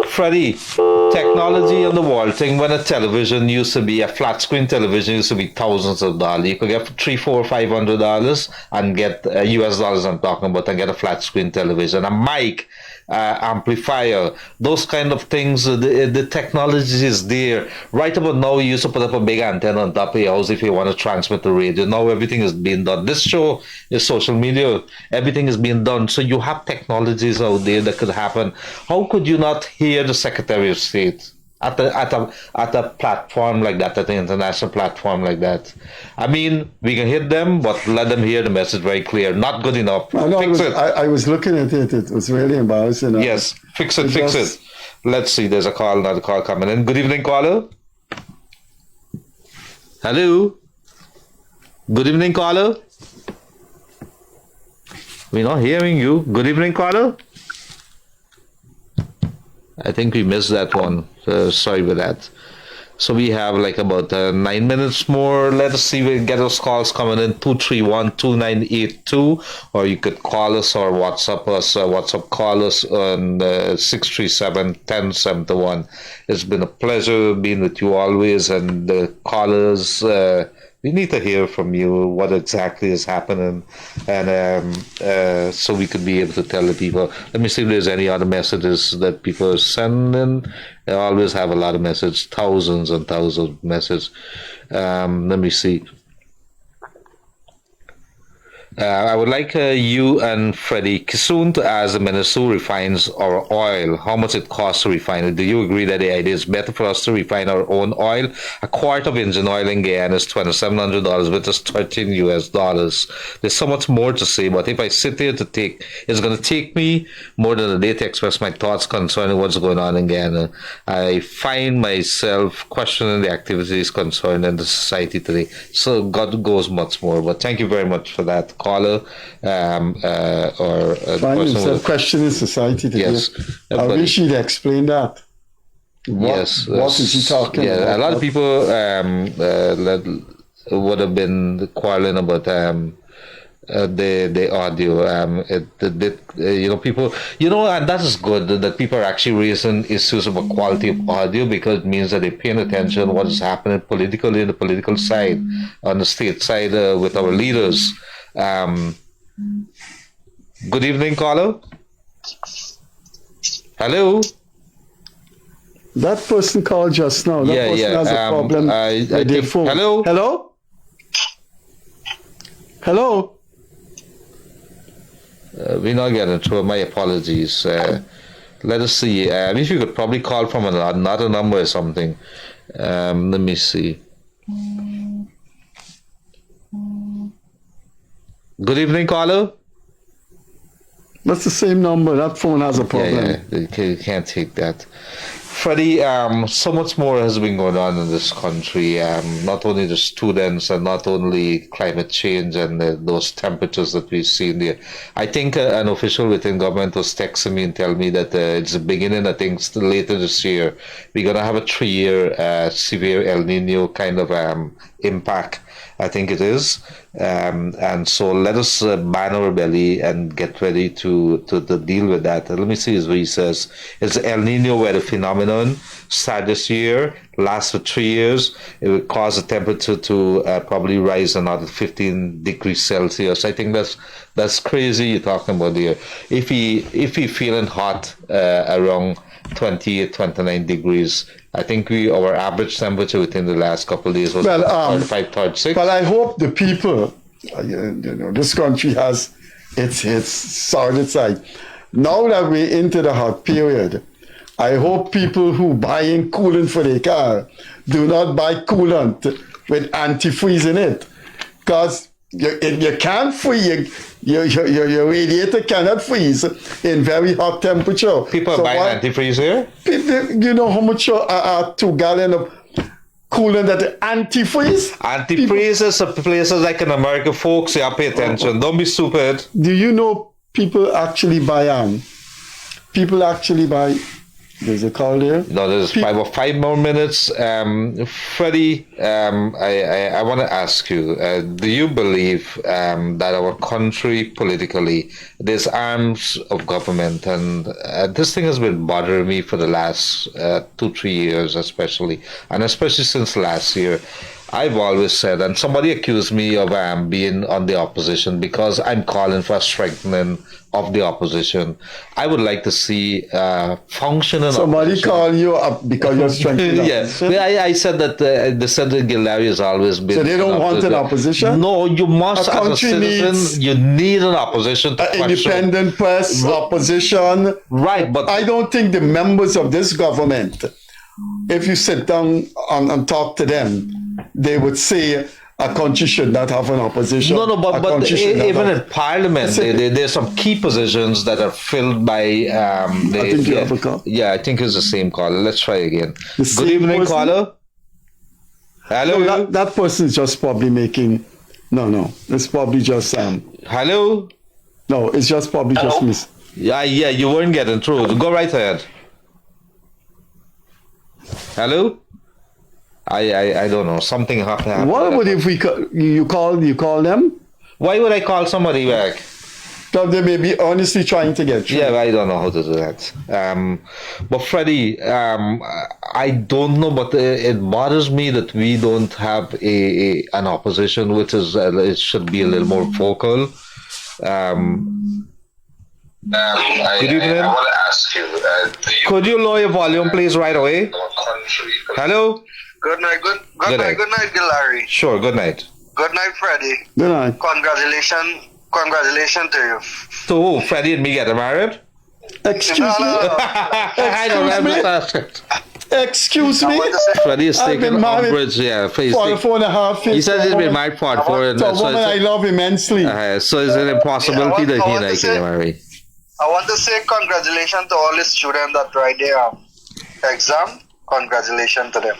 Freddie, technology on the wall thing, when a television used to be, a flat screen television used to be thousands of dollars. You could get for $300, $400, $500 and get US dollars I'm talking about, and get a flat screen television. A mic, amplifier, those kind of things, the technology is there. Right about now, you used to put up a big antenna on top of your house if you want to transmit the radio. Now everything is being done. This show is social media. Everything is being done. So you have technologies out there that could happen. How could you not hear the Secretary of State at a platform like that, at an international platform like that? I mean, we can hit them, but let them hear the message very clear. Not good enough. Fix it. I was looking at it. It was really embarrassing. Yes, fix it. Let's see. There's another call coming in. Good evening, caller. Hello. Good evening, caller. We're not hearing you. Good evening, caller. I think we missed that one. Sorry for that. So we have like about 9 minutes more. Let us see if we can get those calls coming in. 231-2982, or you could call us or WhatsApp us. WhatsApp call us on 637-1071. It's been a pleasure being with you always, and the callers. We need to hear from you what exactly is happening, and so we could be able to tell the people. Let me see if there's any other messages that people are sending. They always have a lot of messages, thousands and thousands of messages. Let me see. I would like you and Freddie Kissoon to ask the minister who refines our oil how much it costs to refine it. Do you agree that the idea is better for us to refine our own oil? A quart of engine oil in Guyana is $2,700, which is $13 US. There's so much more to say, but if I sit here it's going to take me more than a day to express my thoughts concerning what's going on in Guyana. I find myself questioning the activities concerning the society today. So God goes much more, but thank you very much for that. Caller or Fine, instead of questioning society today. Yes, I wish you'd explain that. What is he talking about? Yeah, a lot of people would have been quarreling about the audio. People, and that is good that people are actually raising issues about quality of audio, because it means that they're paying attention to what is happening politically in the political side, on the state side with our leaders. Good evening, caller. Hello. That person called just now. That person has a problem with their phone. Hello. Hello. Hello. We're not getting through. My apologies. Let us see. If you could probably call from another number or something. Let me see. Good evening, caller. That's the same number. That phone has a problem. Yeah, you can't take that. Freddie, so much more has been going on in this country. Not only the students and not only climate change and those temperatures that we've seen there. I think an official within government was texting me and telling me that it's the beginning, I think, later this year, we're going to have a 3-year severe El Nino kind of impact. I think it is. And so let us ban our belly and get ready to deal with that. Let me see what he says. It's El Nino weather phenomenon. Start this year, last for 3 years. It will cause the temperature to probably rise another 15 degrees Celsius. I think that's crazy you're talking about here. If he feeling hot around 28, 29 degrees, I think our average temperature within the last couple of days was 35, 36. But I hope the people, this country has its solid side. Now that we're into the hot period, I hope people who buying coolant for their car do not buy coolant with antifreeze in it, because you can't freeze. Your radiator cannot freeze in very hot temperature. People are buying antifreeze here? You know how much 2 gallon of coolant that antifreeze? Antifreeze is places like in America, folks. Yeah, pay attention. Don't be stupid. Do you know people actually buy there's a call there? No, there's 5 more minutes. Freddie, I want to ask you, do you believe that our country politically, there's arms of government, and this thing has been bothering me for the last 2-3 years especially since last year. I've always said, and somebody accused me of being on the opposition because I'm calling for a strengthening of the opposition. I would like to see functioning Somebody opposition. call you up because you're strengthening opposition? Yeah, I said that the Senator Gildarie has always been... So they don't want an opposition? No, you must, as a citizen, you need an opposition to question. Independent press, opposition. Right, but... I don't think the members of this government, if you sit down and talk to them, they would say a country should not have an opposition. No, but even in Parliament, there's some key positions that are filled by... I think you have a call. Yeah, I think it's the same caller. Let's try again. Good evening, person? caller. Hello? No, that person is just probably making... No. It's probably just... Hello? No, it's just probably just miss. Yeah, you weren't getting through. Go right ahead. Hello? I don't know. Something happened. What would if you call them? Why would I call somebody back? Because they may be honestly trying to get you. Yeah, I don't know how to do that. But Freddie, I don't know, but it bothers me that we don't have an opposition, which is it should be a little more vocal. Good evening. I want to ask you, could you lower your volume, please, right away? Hello. Good night, good night, Gildarie. Sure, good night. Good night, Freddie. Good night. congratulations to you. So, Freddie and me get married? Excuse me. I don't have Excuse me. Freddie is I've taking been married umbrage, yeah. for 4.5 years. He says he's been married for 4 years. To a woman I love immensely. So it's an impossibility that he and I can marry. I want to say congratulations to all the students that write their exam. Congratulations to them.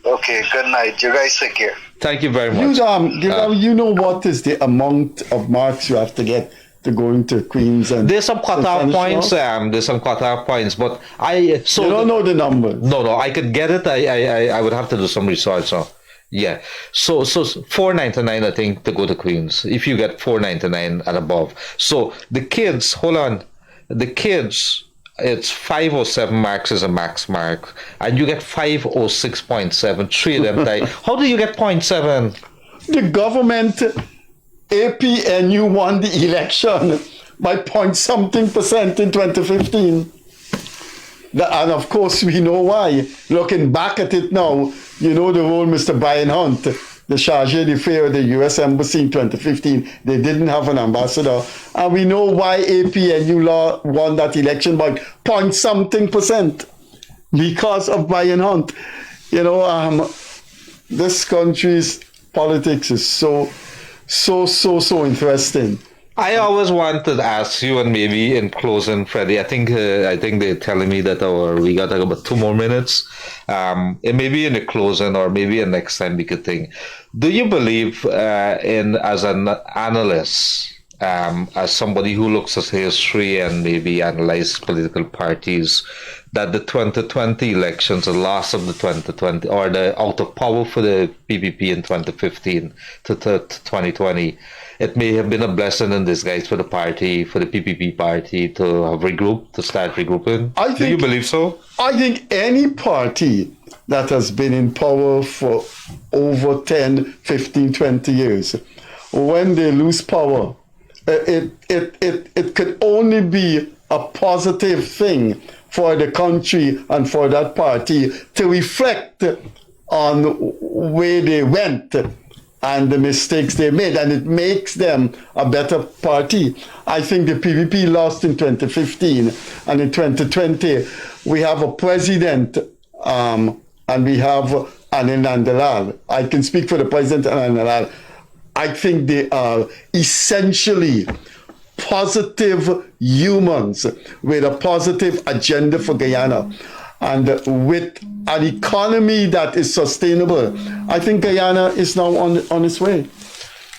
Okay, good night. You guys take care. Thank you very much. You know what is the amount of marks you have to get to go into Queens? And there's some cutoff points. There's some cutoff points, but you don't know the numbers. No, I could get it. I would have to do some research. So yeah, so $4.99 I think to go to Queens. If you get $4.99 and above, so the kids, it's 507 marks is a max mark, and you get 506.7. 3 of them die. How do you get 0.7? The government APNU won the election by point-something% in 2015. And of course, we know why. Looking back at it now, you know the role Mr. Brian Hunt, the charge d'affaires of the U.S. Embassy in 2015, they didn't have an ambassador. And we know why APNU law won that election by point-something%. Because of Brian Hunt. You know, this country's politics is so interesting. I always want to ask you, and maybe in closing, Freddie, I think they're telling me that we got about 2 more minutes. It may be in the closing, or maybe next time we could think. Do you believe as an analyst, as somebody who looks at history and maybe analyze political parties, that the 2020 elections, the loss of the 2020, or the out of power for the PPP in 2015 to 2020, it may have been a blessing in disguise for the party, for the PPP party to have regrouped, to start regrouping? Do you believe so? I think any party that has been in power for over 10, 15, 20 years, when they lose power, it could only be a positive thing for the country and for that party to reflect on where they went and the mistakes they made, and it makes them a better party. I think the PPP lost in 2015, and in 2020 we have a president and we have Anil Nandalal. I can speak for the president and Nandalal. I think they are essentially positive humans with a positive agenda for Guyana. And with an economy that is sustainable, I think Guyana is now on its way.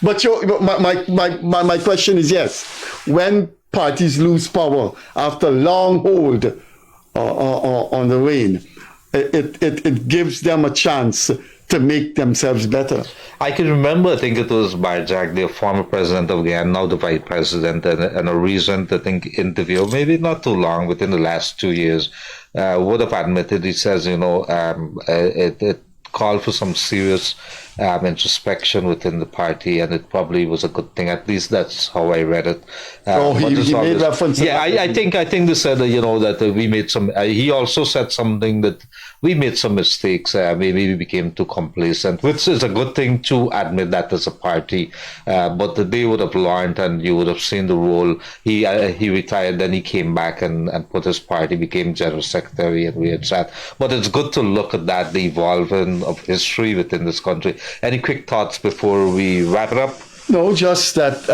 But my question is, yes, when parties lose power after long hold on the reign, it gives them a chance to make themselves better. I can remember, I think it was Barjak, the former president of Guyana, now the vice president, and a recent, I think, interview, maybe not too long, within the last 2 years, would have admitted, he says, it called for some serious introspection within the party, and it probably was a good thing. At least that's how I read it. He made reference to that. I think they said, that we made some, he also said something that we made some mistakes, maybe we became too complacent, which is a good thing to admit that as a party, but they would have learned, and you would have seen the role. He retired, then he came back and put his party, became general secretary, and we had chat. But it's good to look at that, the evolving of history within this country. Any quick thoughts before we wrap it up? No, just that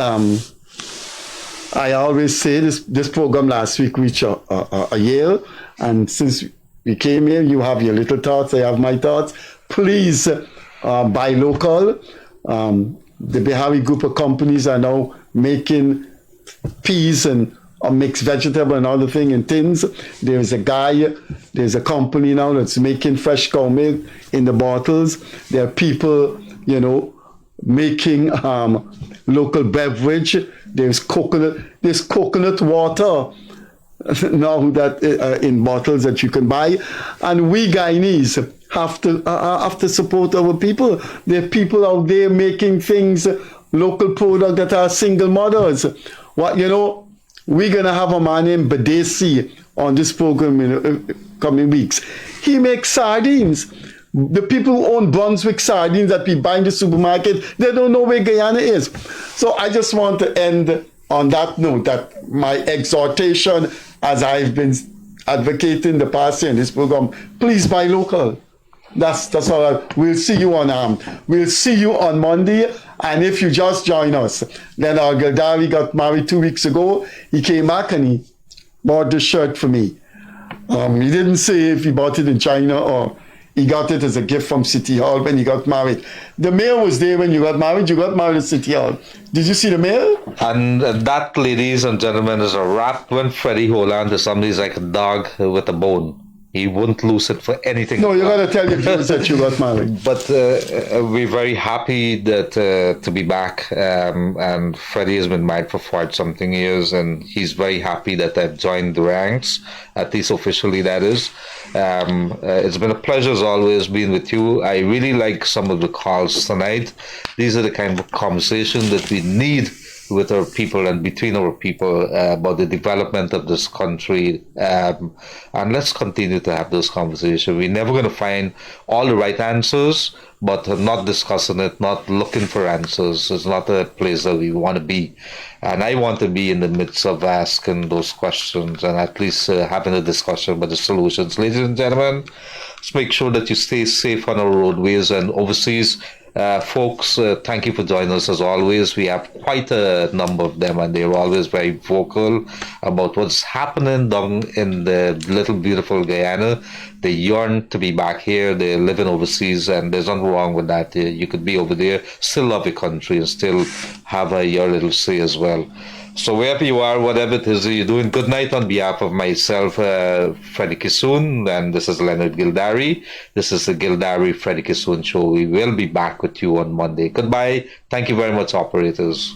I always say this program last week reached a year, and since we came here, you have your little thoughts, I have my thoughts. Please buy local. The Bihari group of companies are now making peas and mixed vegetable and other thing in tins. There's a company now that's making fresh cow milk in the bottles. There are people, making local beverage. There's coconut water now that in bottles that you can buy. And we Guyanese have to support our people. There are people out there making things, local product that are single mothers. We're going to have a man named Badesi on this program in coming weeks. He makes sardines. The people who own Brunswick sardines that we buy in the supermarket, they don't know where Guyana is. So I just want to end on that note, that my exhortation, as I've been advocating the past year in this program, please buy local. That's all. We'll see you on Monday. And if you just join us, then our Gildarie got married 2 weeks ago. He came back and he bought the shirt for me. He didn't say if he bought it in China or he got it as a gift from City Hall when he got married. The mayor was there when you got married. You got married at City Hall. Did you see the mayor? And that, ladies and gentlemen, is a wrap. When Freddie hold on to somebody, he's like a dog with a bone. He wouldn't lose it for anything. No, you got to tell your viewers that you got married. But we're very happy that to be back. And Freddie has been married for 40-something years, and he's very happy that I've joined the ranks, at least officially, that is. It's been a pleasure as always being with you. I really like some of the calls tonight. These are the kind of conversation that we need with our people and between our people about the development of this country. And let's continue to have those conversations. We're never going to find all the right answers, but not discussing it, not looking for answers. It's not a place that we want to be. And I want to be in the midst of asking those questions and at least having a discussion about the solutions. Ladies and gentlemen, let's make sure that you stay safe on our roadways and overseas. Folks, thank you for joining us as always. We have quite a number of them, and they're always very vocal about what's happening down in the little beautiful Guyana. They yearn to be back here. They're living overseas, and there's nothing wrong with that. You could be over there, still love your country, and still have your little say as well. So wherever you are, whatever it is you're doing, good night on behalf of myself, Freddie Kissoon, and this is Leonard Gildarie. This is the Gildarie Freddie Kissoon Show. We will be back with you on Monday. Goodbye. Thank you very much, operators.